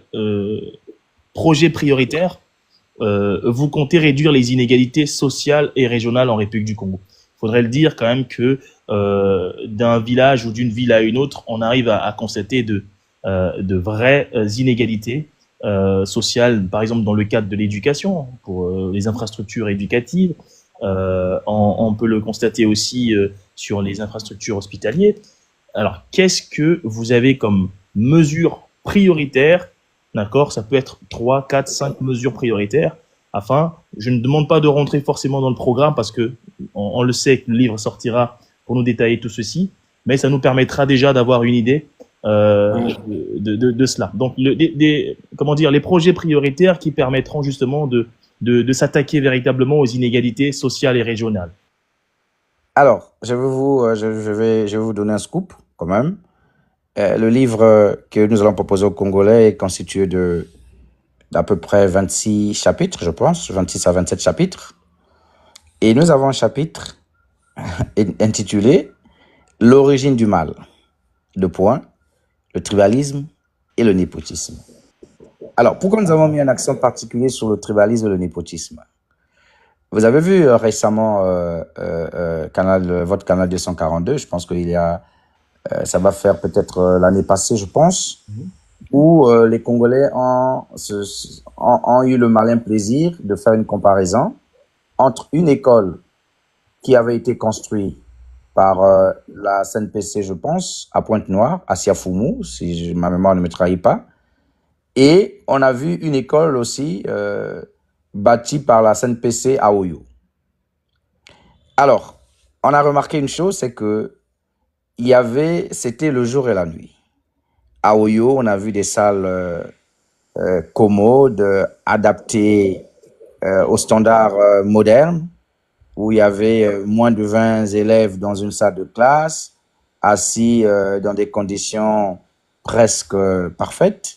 projet prioritaire vous comptez réduire les inégalités sociales et régionales en République du Congo. Il faudrait le dire quand même que d'un village ou d'une ville à une autre, on arrive à constater de vraies inégalités sociales, par exemple dans le cadre de l'éducation, pour les infrastructures éducatives. On peut le constater aussi sur les infrastructures hospitalières. Alors, qu'est-ce que vous avez comme mesures prioritaires? D'accord, ça peut être 3, 4, 5 mesures prioritaires. Afin, je ne demande pas de rentrer forcément dans le programme parce que on le sait que le livre sortira pour nous détailler tout ceci, mais ça nous permettra déjà d'avoir une idée de cela. Donc, comment dire, les projets prioritaires qui permettront justement de s'attaquer véritablement aux inégalités sociales et régionales. Alors, je vais vous donner un scoop, quand même. Le livre que nous allons proposer aux Congolais est constitué d'à peu près 26 chapitres, je pense, 26 à 27 chapitres. Et nous avons un chapitre intitulé « L'origine du mal », le tribalisme et le népotisme. Alors, pourquoi nous avons mis un accent particulier sur le tribalisme et le népotisme? Vous avez vu récemment votre canal 242, je pense qu'il y a, ça va faire peut-être l'année passée, je pense, où les Congolais ont eu le malin plaisir de faire une comparaison entre une école qui avait été construite par la CNPC, je pense, à Pointe-Noire, à Siafoumou, si ma mémoire ne me trahit pas, et on a vu une école aussi bâtie par la CNPC à Oyo. Alors, on a remarqué une chose, c'est que c'était le jour et la nuit. À Oyo, on a vu des salles commodes, adaptées aux standards modernes, où il y avait moins de 20 élèves dans une salle de classe, assis dans des conditions presque parfaites.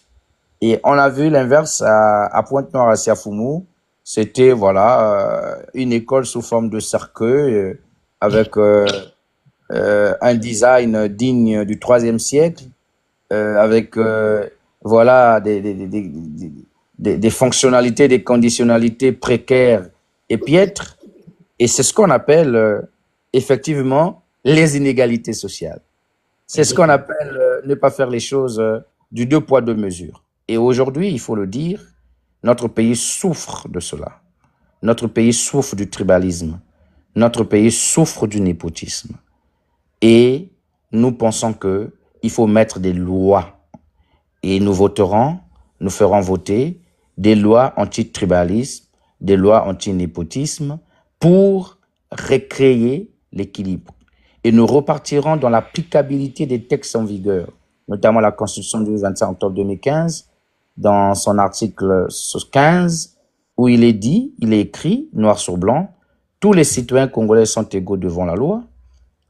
Et on a vu l'inverse à Pointe-Noire, à Siafoumou. C'était voilà une école sous forme de cercueil avec un design digne du IIIe siècle, avec voilà des fonctionnalités, des conditionnalités précaires et piètres. Et c'est ce qu'on appelle effectivement les inégalités sociales. C'est ce qu'on appelle ne pas faire les choses du deux poids, deux mesures. Et aujourd'hui, il faut le dire, notre pays souffre de cela. Notre pays souffre du tribalisme. Notre pays souffre du népotisme. Et nous pensons qu'il faut mettre des lois. Et nous ferons voter des lois anti-tribalisme, des lois anti-népotisme pour recréer l'équilibre. Et nous repartirons dans l'applicabilité des textes en vigueur, notamment la Constitution du 25 octobre 2015, dans son article 15, où il est écrit, noir sur blanc, tous les citoyens congolais sont égaux devant la loi,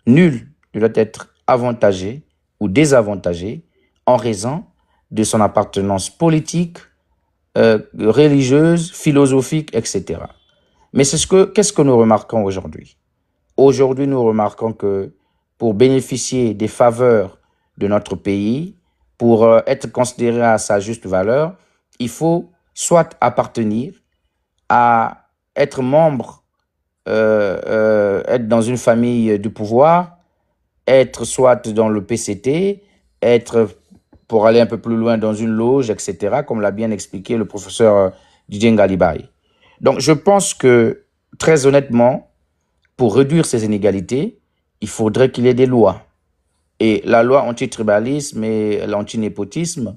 nul ne doit être avantagé ou désavantagé en raison de son appartenance politique, religieuse, philosophique, etc. Mais qu'est-ce que nous remarquons aujourd'hui? Aujourd'hui, nous remarquons que pour bénéficier des faveurs de notre pays, pour être considéré à sa juste valeur, il faut soit appartenir à être membre, être dans une famille du pouvoir, être soit dans le PCT, être, pour aller un peu plus loin, dans une loge, etc., comme l'a bien expliqué le professeur Didier Ngalibaye. Donc, je pense que, très honnêtement, pour réduire ces inégalités, il faudrait qu'il y ait des lois. Et la loi anti-tribalisme et l'anti-népotisme,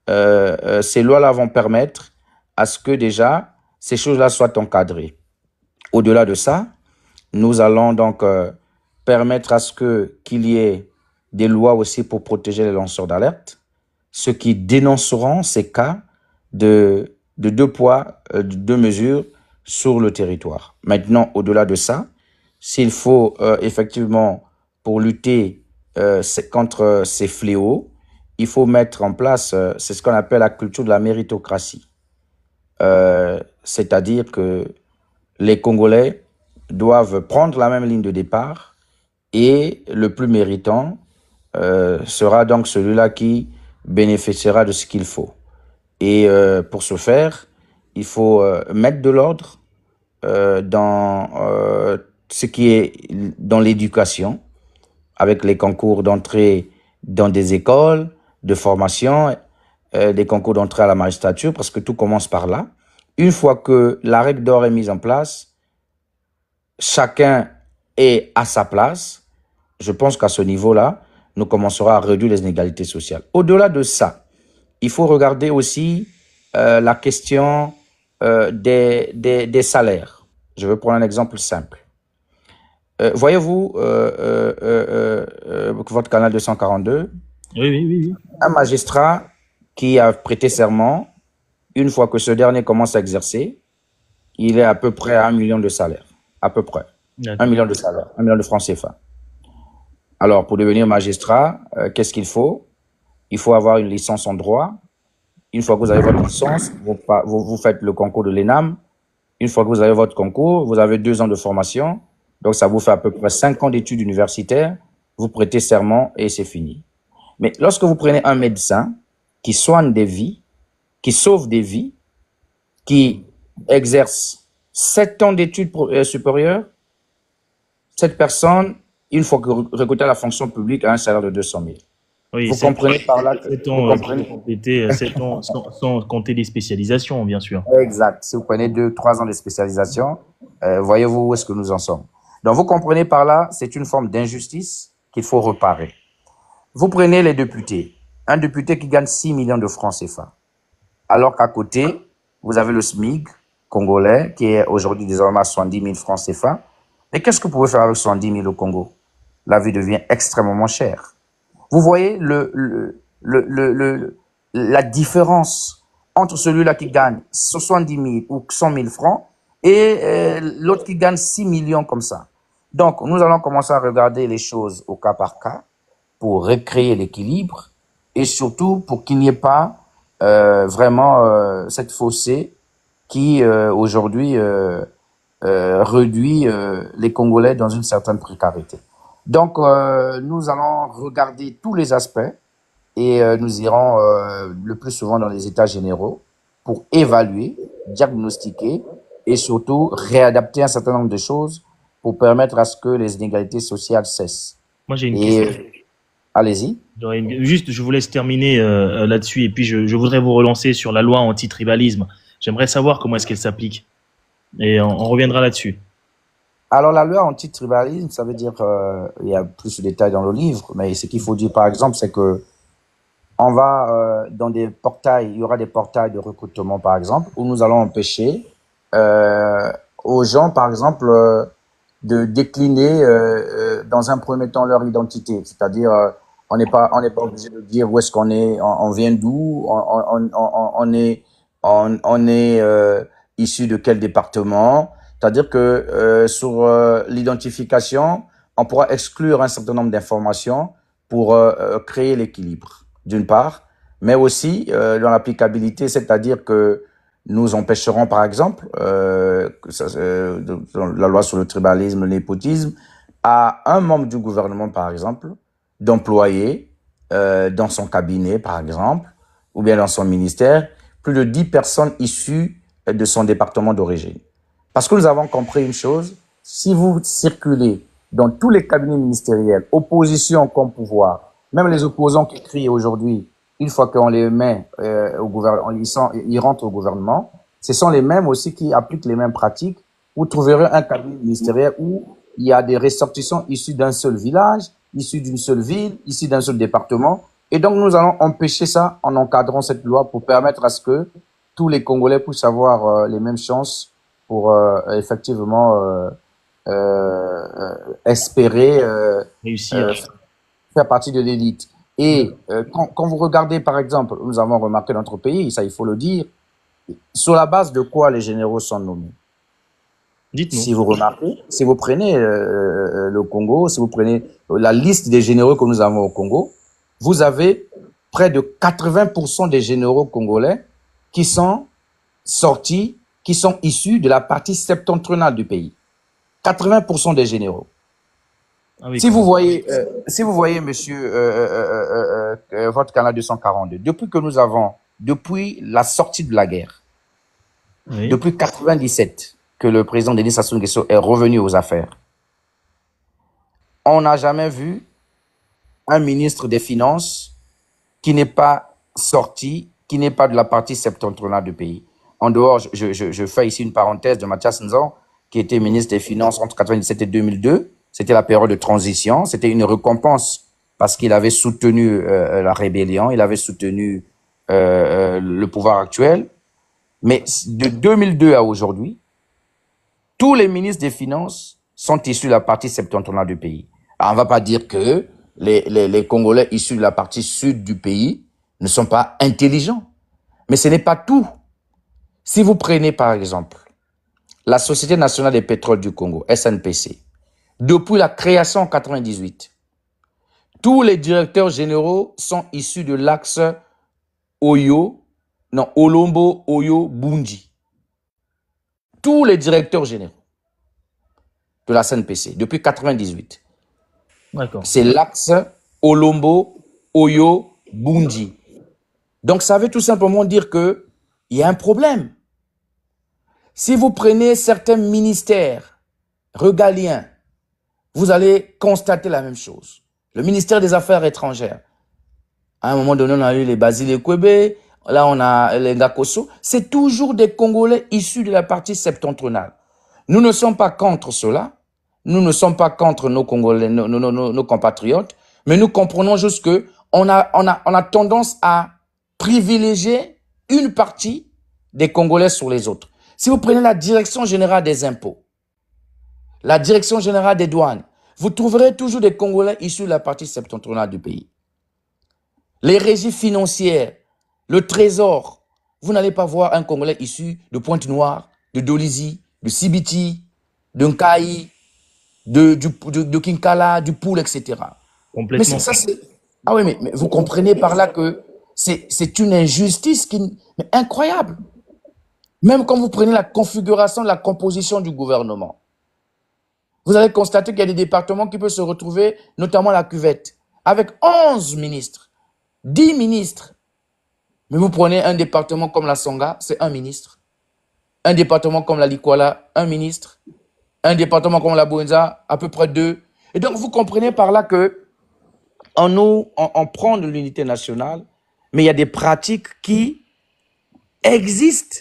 ces lois-là vont permettre à ce que déjà ces choses-là soient encadrées. Au-delà de ça, nous allons donc permettre à ce qu'il y ait des lois aussi pour protéger les lanceurs d'alerte, ceux qui dénonceront ces cas de deux poids, deux mesures sur le territoire. Maintenant, au-delà de ça, s'il faut effectivement, pour lutter contre ces fléaux, il faut mettre en place, c'est ce qu'on appelle la culture de la méritocratie. C'est-à-dire que les Congolais doivent prendre la même ligne de départ et le plus méritant sera donc celui-là qui bénéficiera de ce qu'il faut. Et pour ce faire, il faut mettre de l'ordre dans ce qui est dans l'éducation, avec les concours d'entrée dans des écoles de formation, des concours d'entrée à la magistrature, parce que tout commence par là. Une fois que la règle d'or est mise en place, chacun est à sa place. Je pense qu'à ce niveau-là, nous commencerons à réduire les inégalités sociales. Au-delà de ça, il faut regarder aussi la question des salaires. Je vais prendre un exemple simple. Voyez-vous votre canal 242? Oui. Un magistrat qui a prêté serment, une fois que ce dernier commence à exercer, il est à peu près à 1 million de salaire. À peu près. 1 million de salaire, 1 million de francs CFA. Alors, pour devenir magistrat, qu'est-ce qu'il faut? Il faut avoir une licence en droit. Une fois que vous avez votre licence, vous faites le concours de l'ENAM. Une fois que vous avez votre concours, vous avez 2 ans de formation. Donc, ça vous fait à peu près 5 ans d'études universitaires. Vous prêtez serment et c'est fini. Mais lorsque vous prenez un médecin qui soigne des vies, qui sauve des vies, qui exerce 7 ans d'études supérieures, cette personne, une fois que recrutée à la fonction publique, a un salaire de 200 000. Oui, vous comprenez par là que... 7 ans sans compter les spécialisations, bien sûr. Exact. Si vous prenez 2-3 ans de spécialisation, voyez-vous où est-ce que nous en sommes. Donc, vous comprenez par là, c'est une forme d'injustice qu'il faut réparer. Vous prenez les députés. Un député qui gagne 6 millions de francs CFA. Alors qu'à côté, vous avez le SMIC congolais qui est aujourd'hui désormais à 70 000 francs CFA. Mais qu'est-ce que vous pouvez faire avec 70 000 au Congo? La vie devient extrêmement chère. Vous voyez la différence entre celui-là qui gagne 70 000 ou 100 000 francs et l'autre qui gagne 6 millions comme ça. Donc, nous allons commencer à regarder les choses au cas par cas pour recréer l'équilibre et surtout pour qu'il n'y ait pas vraiment cette fossé qui aujourd'hui réduit les Congolais dans une certaine précarité. Donc, nous allons regarder tous les aspects et nous irons le plus souvent dans les états généraux pour évaluer, diagnostiquer et surtout réadapter un certain nombre de choses pour permettre à ce que les inégalités sociales cessent. Moi, j'ai une question. Allez-y. Juste, je vous laisse terminer là-dessus et puis je voudrais vous relancer sur la loi anti-tribalisme. J'aimerais savoir comment est-ce qu'elle s'applique et on reviendra là-dessus. Alors, la loi anti-tribalisme, ça veut dire, il y a plus de détails dans le livre, mais ce qu'il faut dire, par exemple, c'est que on va dans des portails, il y aura des portails de recrutement, par exemple, où nous allons empêcher aux gens, par exemple, de décliner dans un premier temps leur identité. C'est-à-dire, on n'est pas obligé de dire où est-ce qu'on est, on vient d'où, on est issu de quel département. C'est-à-dire que sur l'identification, on pourra exclure un certain nombre d'informations pour créer l'équilibre, d'une part, mais aussi dans l'applicabilité, c'est-à-dire que nous empêcherons, par exemple, la loi sur le tribalisme, le népotisme, à un membre du gouvernement, par exemple, d'employer dans son cabinet, par exemple, ou bien dans son ministère, plus de 10 personnes issues de son département d'origine. Parce que nous avons compris une chose, si vous circulez dans tous les cabinets ministériels, opposition comme pouvoir, même les opposants qui crient aujourd'hui, une fois qu'on les met au gouvernement, ils rentrent au gouvernement, ce sont les mêmes aussi qui appliquent les mêmes pratiques. Vous trouverez un cabinet ministériel où il y a des ressortissants issus d'un seul village, issus d'une seule ville, issus d'un seul département. Et donc, nous allons empêcher ça en encadrant cette loi pour permettre à ce que tous les Congolais puissent avoir les mêmes chances pour effectivement espérer Réussir. faire partie de l'élite. Et quand vous regardez, par exemple, nous avons remarqué dans notre pays, ça il faut le dire, sur la base de quoi les généraux sont nommés? Dites-nous. Si vous remarquez, si vous prenez le Congo, si vous prenez la liste des généraux que nous avons au Congo, vous avez près de 80% des généraux congolais qui sont sortis, qui sont issus de la partie septentrionale du pays. 80% des généraux. Ah oui, Si vous voyez, monsieur, votre canal 242, depuis la sortie de la guerre, oui. depuis 97, que le président Denis Sassou Nguesso est revenu aux affaires, on n'a jamais vu un ministre des Finances qui n'est pas sorti, qui n'est pas de la partie septentrionale du pays. En dehors, je fais ici une parenthèse de Mathias Nzan, qui était ministre des Finances entre 97 et 2002. C'était la période de transition. C'était une récompense parce qu'il avait soutenu la rébellion, il avait soutenu le pouvoir actuel. Mais de 2002 à aujourd'hui, tous les ministres des Finances sont issus de la partie septentrionale du pays. Alors, on ne va pas dire que les Congolais issus de la partie sud du pays ne sont pas intelligents. Mais ce n'est pas tout. Si vous prenez par exemple la Société nationale des pétroles du Congo, SNPC, depuis la création en 98, tous les directeurs généraux sont issus de l'axe Olombo, Oyo, Bunji. Tous les directeurs généraux de la SNPC depuis 98. C'est l'axe Olombo, Oyo, Bunji. Donc ça veut tout simplement dire que il y a un problème. Si vous prenez certains ministères régaliens, vous allez constater la même chose. Le ministère des Affaires étrangères. À un moment donné, on a eu les Basile Ekwebe, là on a les Ngakoso. C'est toujours des Congolais issus de la partie septentrionale. Nous ne sommes pas contre cela. Nous ne sommes pas contre nos Congolais, nos compatriotes, mais nous comprenons juste que on a tendance à privilégier une partie des Congolais sur les autres. Si vous prenez la Direction générale des impôts, la Direction générale des douanes, vous trouverez toujours des Congolais issus de la partie septentrionale du pays. Les régies financières, le Trésor, vous n'allez pas voir un Congolais issu de Pointe-Noire, de Dolisie, de Sibiti, de Nkaï, de Kinkala, du Poul, etc. Complètement. Mais ça, ah oui, mais vous comprenez par là que c'est une injustice incroyable. Même quand vous prenez la configuration, la composition du gouvernement, vous allez constater qu'il y a des départements qui peuvent se retrouver, notamment la cuvette, avec 11 ministres, 10 ministres. Mais vous prenez un département comme la Songa, c'est un ministre. Un département comme la Likwala, un ministre. Un département comme la Bouenza, à peu près 2. Et donc, vous comprenez par là que on prend de l'unité nationale, mais il y a des pratiques qui existent.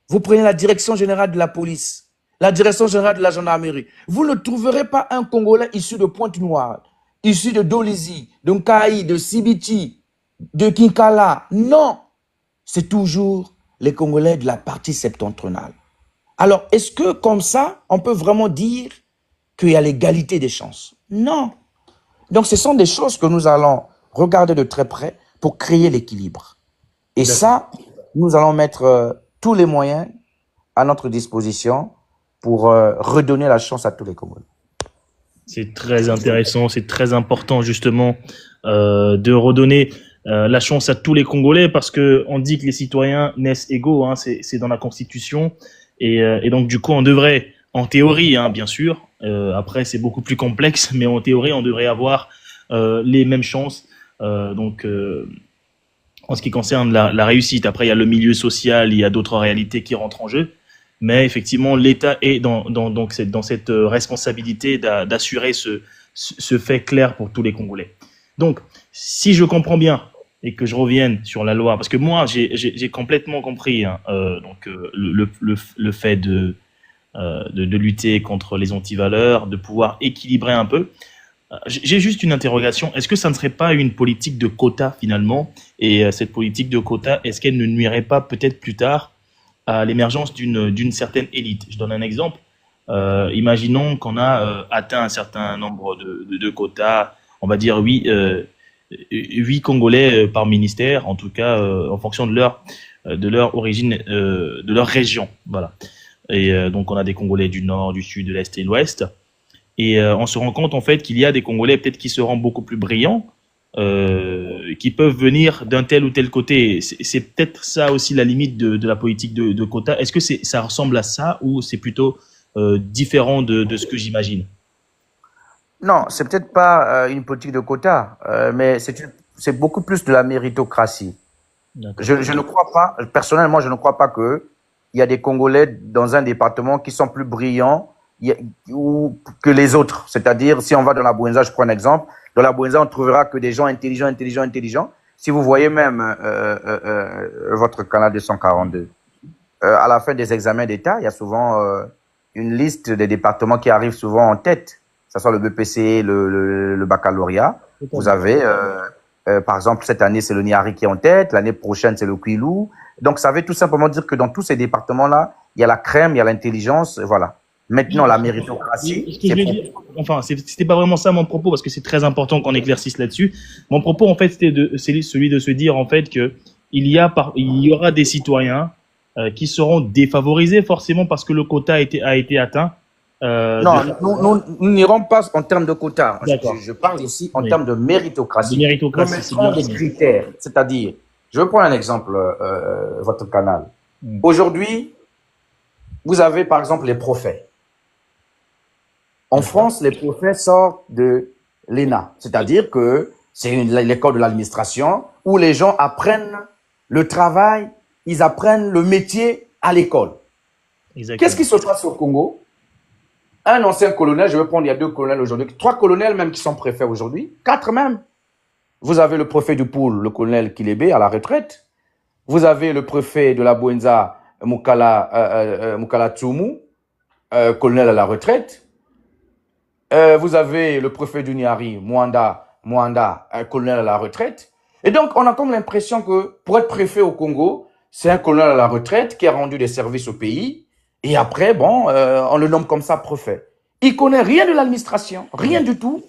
Vous prenez la direction générale de la police, la direction générale de la gendarmerie. Vous ne trouverez pas un Congolais issu de Pointe-Noire, issu de Dolisie, de Nkaï, de Sibiti, de Kinkala. Non, c'est toujours les Congolais de la partie septentrionale. Alors, est-ce que comme ça, on peut vraiment dire qu'il y a l'égalité des chances? Non. Donc, ce sont des choses que nous allons regarder de très près pour créer l'équilibre. Et ça, nous allons mettre tous les moyens à notre disposition pour redonner la chance à tous les Congolais. C'est très intéressant, c'est très important justement de redonner la chance à tous les Congolais parce que on dit que les citoyens naissent égaux, hein, c'est dans la Constitution et donc du coup on devrait, en théorie, hein, bien sûr, après c'est beaucoup plus complexe, mais en théorie on devrait avoir les mêmes chances. En ce qui concerne la réussite, après il y a le milieu social, il y a d'autres réalités qui rentrent en jeu, mais effectivement l'État est dans cette responsabilité d'assurer ce fait clair pour tous les Congolais. Donc, si je comprends bien et que je revienne sur la loi, parce que moi j'ai complètement compris hein, le fait de lutter contre les antivaleurs, de pouvoir équilibrer un peu. J'ai juste une interrogation. Est-ce que ça ne serait pas une politique de quota finalement? Et cette politique de quota, est-ce qu'elle ne nuirait pas peut-être plus tard à l'émergence d'une certaine élite? Je donne un exemple. Imaginons qu'on a atteint un certain nombre de quotas, on va dire oui, 8 Congolais par ministère, en tout cas en fonction de leur origine, de leur région. Voilà. Et donc on a des Congolais du nord, du sud, de l'est et de l'ouest. Et on se rend compte en fait qu'il y a des Congolais peut-être qui seront beaucoup plus brillants, qui peuvent venir d'un tel ou tel côté. C'est peut-être ça aussi la limite de la politique de quota. Est-ce que ça ressemble à ça ou c'est plutôt différent de ce que j'imagine? Non, c'est peut-être pas une politique de quota, mais c'est beaucoup plus de la méritocratie. D'accord. Je ne crois pas, personnellement, je ne crois pas que il y a des Congolais dans un département qui sont plus brillants que les autres. C'est-à-dire, si on va dans la Bouenza, je prends un exemple, dans la Bouenza, on trouvera que des gens intelligents. Si vous voyez même votre canal 242, à la fin des examens d'État, il y a souvent une liste des départements qui arrivent souvent en tête, que ce soit le BPC, le baccalauréat. Vous avez, par exemple, cette année, c'est le Niari qui est en tête, l'année prochaine, c'est le Kwilu. Donc, ça veut tout simplement dire que dans tous ces départements-là, il y a la crème, il y a l'intelligence, voilà. Maintenant, la méritocratie, Ce que je veux dire, enfin, c'était pas vraiment ça mon propos parce que c'est très important qu'on éclaircisse là-dessus. Mon propos, en fait, c'est celui de se dire, en fait, que il y aura des citoyens qui seront défavorisés forcément parce que le quota a été atteint. Non, nous n'irons pas en termes de quotas. D'accord. Je parle ici en Oui. termes de méritocratie. De méritocratie, Nous c'est mettrons bien des dit. critères. C'est-à-dire, je vais prendre un exemple, votre canal. Mm. Aujourd'hui, vous avez par exemple les prophètes. En France, les prophètes sortent de l'ENA. C'est-à-dire que c'est l'école de l'administration où les gens apprennent le travail, ils apprennent le métier à l'école. Exactement. Qu'est-ce qui se passe au Congo? Un ancien colonel, je vais prendre, il y a 2 colonels aujourd'hui, 3 colonels même qui sont préfets aujourd'hui, 4 même. Vous avez le préfet du Poul, le colonel Kilebe, à la retraite. Vous avez le préfet de la Bouenza, Mukala Tsumu, colonel à la retraite. Vous avez le préfet du Niari, Mwanda, colonel à la retraite. Et donc, on a comme l'impression que pour être préfet au Congo, c'est un colonel à la retraite qui a rendu des services au pays. Et après, bon, on le nomme comme ça préfet. Il connaît rien de l'administration, rien du tout.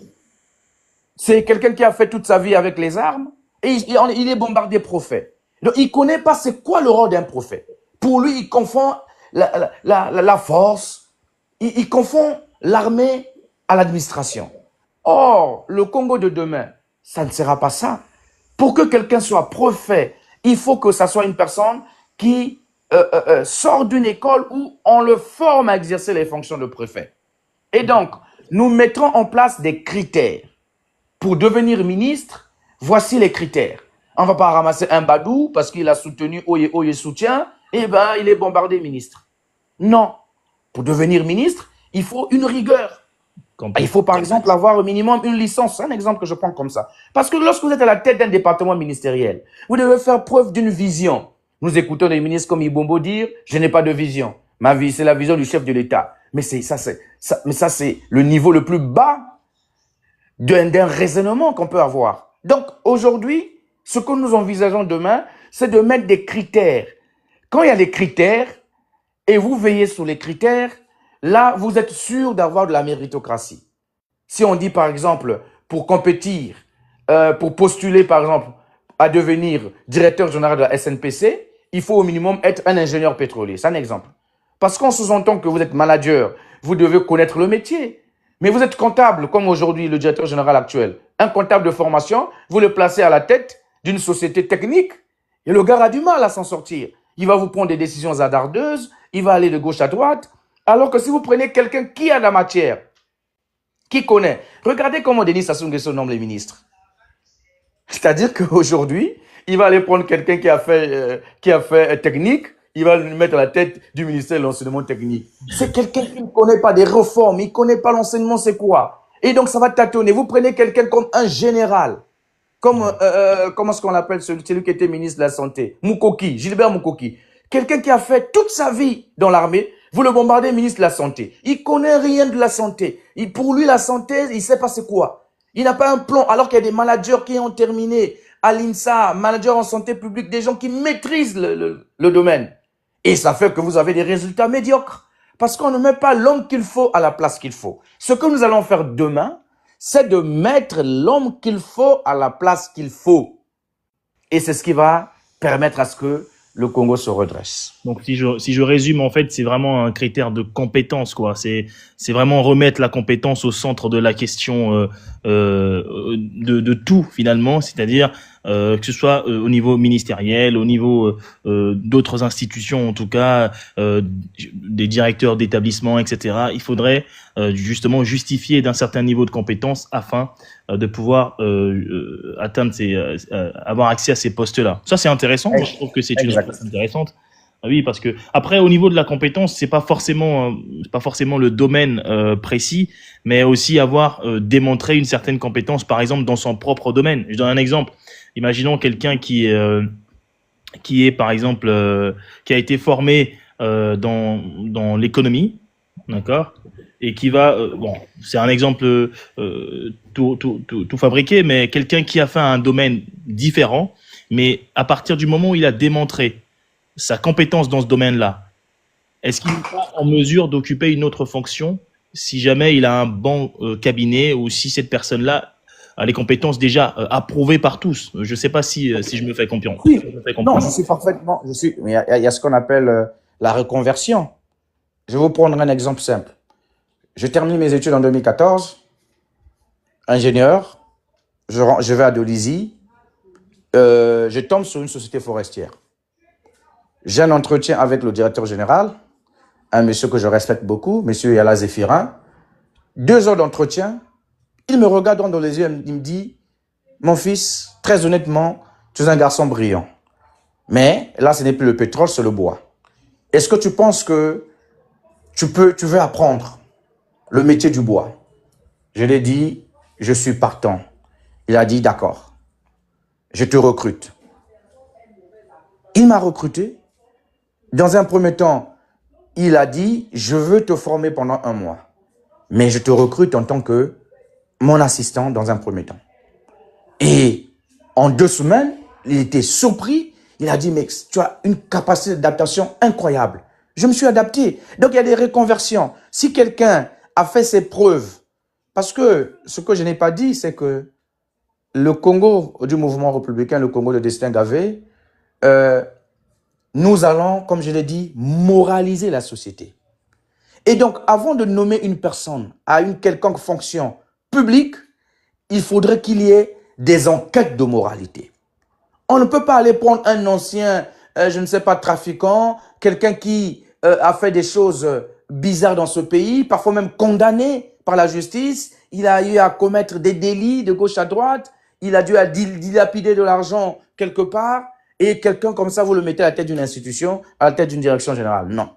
C'est quelqu'un qui a fait toute sa vie avec les armes et il est bombardé prophète. Donc, il connaît pas c'est quoi le rôle d'un prophète. Pour lui, il confond la force, il confond l'armée à l'administration. Or, le Congo de demain, ça ne sera pas ça. Pour que quelqu'un soit prophète, il faut que ça soit une personne qui sort d'une école où on le forme à exercer les fonctions de préfet. Et donc, nous mettrons en place des critères. Pour devenir ministre, voici les critères. On ne va pas ramasser un badou parce qu'il a soutenu Oye soutien, et ben il est bombardé ministre. Non. Pour devenir ministre, il faut une rigueur. Il faut par exemple avoir au minimum une licence. C'est un exemple que je prends comme ça. Parce que lorsque vous êtes à la tête d'un département ministériel, vous devez faire preuve d'une vision. Nous écoutons des ministres comme Ibombo dire « Je n'ai pas de vision. Ma vie, c'est la vision du chef de l'État. » Mais ça, c'est le niveau le plus bas d'un raisonnement qu'on peut avoir. Donc, aujourd'hui, ce que nous envisageons demain, c'est de mettre des critères. Quand il y a des critères, et vous veillez sur les critères, là, vous êtes sûr d'avoir de la méritocratie. Si on dit, par exemple, pour compétir, pour postuler, par exemple, à devenir directeur général de la SNPC, il faut au minimum être un ingénieur pétrolier. C'est un exemple. Parce qu'on sous-entend que vous êtes manager, vous devez connaître le métier. Mais vous êtes comptable, comme aujourd'hui le directeur général actuel. Un comptable de formation, vous le placez à la tête d'une société technique, et le gars a du mal à s'en sortir. Il va vous prendre des décisions hasardeuses, il va aller de gauche à droite, alors que si vous prenez quelqu'un qui a de la matière, qui connaît, regardez comment Denis Sassou Nguesso nomme les ministres. C'est-à-dire qu'aujourd'hui, il va aller prendre quelqu'un qui a fait technique, il va le mettre à la tête du ministère de l'enseignement technique. C'est quelqu'un qui ne connaît pas des réformes, il ne connaît pas l'enseignement, c'est quoi. Et donc, ça va tâtonner. Vous prenez quelqu'un comme un général, comme, comment est-ce qu'on l'appelle, celui qui était ministre de la Santé, Mukoki, Gilbert Mukoki. Quelqu'un qui a fait toute sa vie dans l'armée, vous le bombardez ministre de la Santé. Il connaît rien de la santé. Pour lui, la santé, il sait pas c'est quoi. Il n'a pas un plan, alors qu'il y a des managers qui ont terminé à l'INSA, managers en santé publique, des gens qui maîtrisent le domaine. Et ça fait que vous avez des résultats médiocres. Parce qu'on ne met pas l'homme qu'il faut à la place qu'il faut. Ce que nous allons faire demain, c'est de mettre l'homme qu'il faut à la place qu'il faut. Et c'est ce qui va permettre à ce que le Congo se redresse. Donc si je résume, en fait, c'est vraiment un critère de compétence, quoi. C'est vraiment remettre la compétence au centre de la question de tout finalement, c'est-à-dire que ce soit au niveau ministériel, au niveau d'autres institutions en tout cas, des directeurs d'établissements, etc. Il faudrait justement justifier d'un certain niveau de compétence afin de pouvoir atteindre avoir accès à ces postes-là. Ça c'est intéressant. Moi, je trouve que c'est une réponse intéressante. Oui, parce que après au niveau de la compétence, c'est pas forcément le domaine précis, mais aussi avoir démontré une certaine compétence, par exemple dans son propre domaine. Je donne un exemple. Imaginons quelqu'un qui est par exemple qui a été formé dans l'économie, d'accord, et qui va bon, c'est un exemple tout fabriqué, mais quelqu'un qui a fait un domaine différent, mais à partir du moment où il a démontré sa compétence dans ce domaine-là, est-ce qu'il n'est pas en mesure d'occuper une autre fonction si jamais il a un bon cabinet ou si cette personne-là a les compétences déjà approuvées par tous? Je ne sais pas si je me fais comprendre. Oui, non, je suis parfaitement. Mais il y a ce qu'on appelle la reconversion. Je vais vous prendre un exemple simple. Je termine mes études en 2014, ingénieur, je vais à Dolisie, je tombe sur une société forestière. J'ai un entretien avec le directeur général, un monsieur que je respecte beaucoup, monsieur Yala Zéphirin. 2 heures d'entretien, il me regarde droit dans les yeux, il me dit, mon fils, très honnêtement, tu es un garçon brillant. Mais là, ce n'est plus le pétrole, c'est le bois. Est-ce que tu penses que tu veux apprendre le métier du bois? Je lui ai dit, je suis partant. Il a dit, d'accord, je te recrute. Il m'a recruté. Dans un premier temps, il a dit, je veux te former pendant 1 mois, mais je te recrute en tant que mon assistant dans un premier temps. Et en 2 semaines, il était surpris. Il a dit, mais tu as une capacité d'adaptation incroyable. Je me suis adapté. Donc, il y a des reconversions. Si quelqu'un a fait ses preuves, parce que ce que je n'ai pas dit, c'est que le Congo du mouvement républicain, le Congo de Destin Gavé, nous allons, comme je l'ai dit, moraliser la société. Et donc, avant de nommer une personne à une quelconque fonction publique, il faudrait qu'il y ait des enquêtes de moralité. On ne peut pas aller prendre un ancien, je ne sais pas, trafiquant, quelqu'un qui a fait des choses bizarres dans ce pays, parfois même condamné par la justice. Il a eu à commettre des délits de gauche à droite. Il a dû dilapider de l'argent quelque part. Et quelqu'un comme ça, vous le mettez à la tête d'une institution, à la tête d'une direction générale. Non.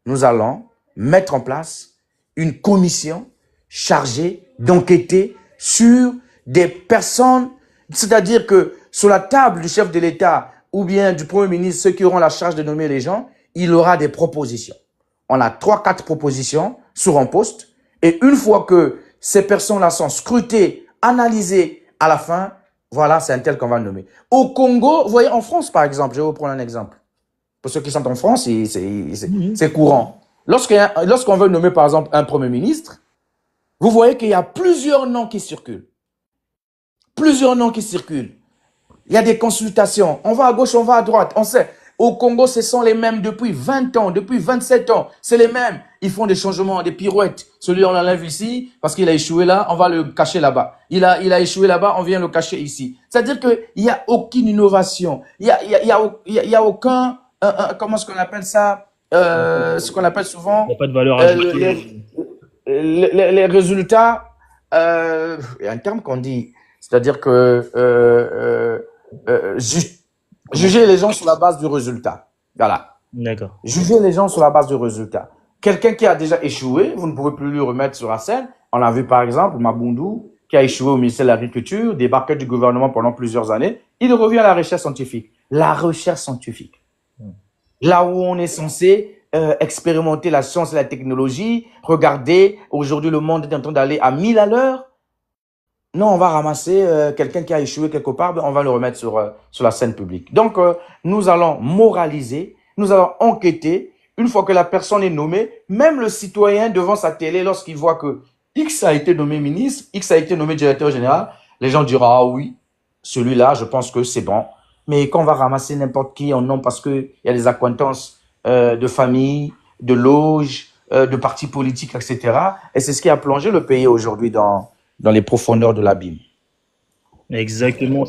Nous allons mettre en place une commission chargée d'enquêter sur des personnes, c'est-à-dire que sur la table du chef de l'État ou bien du Premier ministre, ceux qui auront la charge de nommer les gens, il aura des propositions. On a 3-4 propositions sur un poste et une fois que ces personnes-là sont scrutées, analysées à la fin, voilà, c'est un tel qu'on va le nommer. Au Congo, vous voyez, en France, par exemple, je vais vous prendre un exemple. Pour ceux qui sont en France, c'est courant. Lorsqu'on veut nommer, par exemple, un Premier ministre, vous voyez qu'il y a plusieurs noms qui circulent. Plusieurs noms qui circulent. Il y a des consultations. On va à gauche, on va à droite. On sait. Au Congo, ce sont les mêmes depuis 20 ans, depuis 27 ans. C'est les mêmes. Ils font des changements, des pirouettes. Celui, on l'enlève ici parce qu'il a échoué là, on va le cacher là-bas. Il a échoué là-bas, on vient le cacher ici. C'est-à-dire qu'il n'y a aucune innovation. Il y a aucun, comment est-ce qu'on appelle ça, ce qu'on appelle souvent. Il n'y a pas de valeur ajoutée. Les résultats, il y a un terme qu'on dit, c'est-à-dire que juger les gens sur la base du résultat. Voilà. D'accord. Juger les gens sur la base du résultat. Quelqu'un qui a déjà échoué, vous ne pouvez plus lui remettre sur la scène. On a vu par exemple Mabundu, qui a échoué au ministère de l'Agriculture, débarqué du gouvernement pendant plusieurs années. Il revient à la recherche scientifique. La recherche scientifique. Là où on est censé expérimenter la science et la technologie, regardez, aujourd'hui le monde est en train d'aller à 1000 à l'heure. Non, on va ramasser quelqu'un qui a échoué quelque part, ben, on va le remettre sur la scène publique. Donc, nous allons moraliser, nous allons enquêter. Une fois que la personne est nommée, même le citoyen devant sa télé, lorsqu'il voit que X a été nommé ministre, X a été nommé directeur général, les gens diront, ah oui, celui-là, je pense que c'est bon. Mais quand on va ramasser n'importe qui en nom parce qu'il y a des accointances de famille, de loges, de partis politiques, etc. Et c'est ce qui a plongé le pays aujourd'hui dans les profondeurs de l'abîme. Exactement.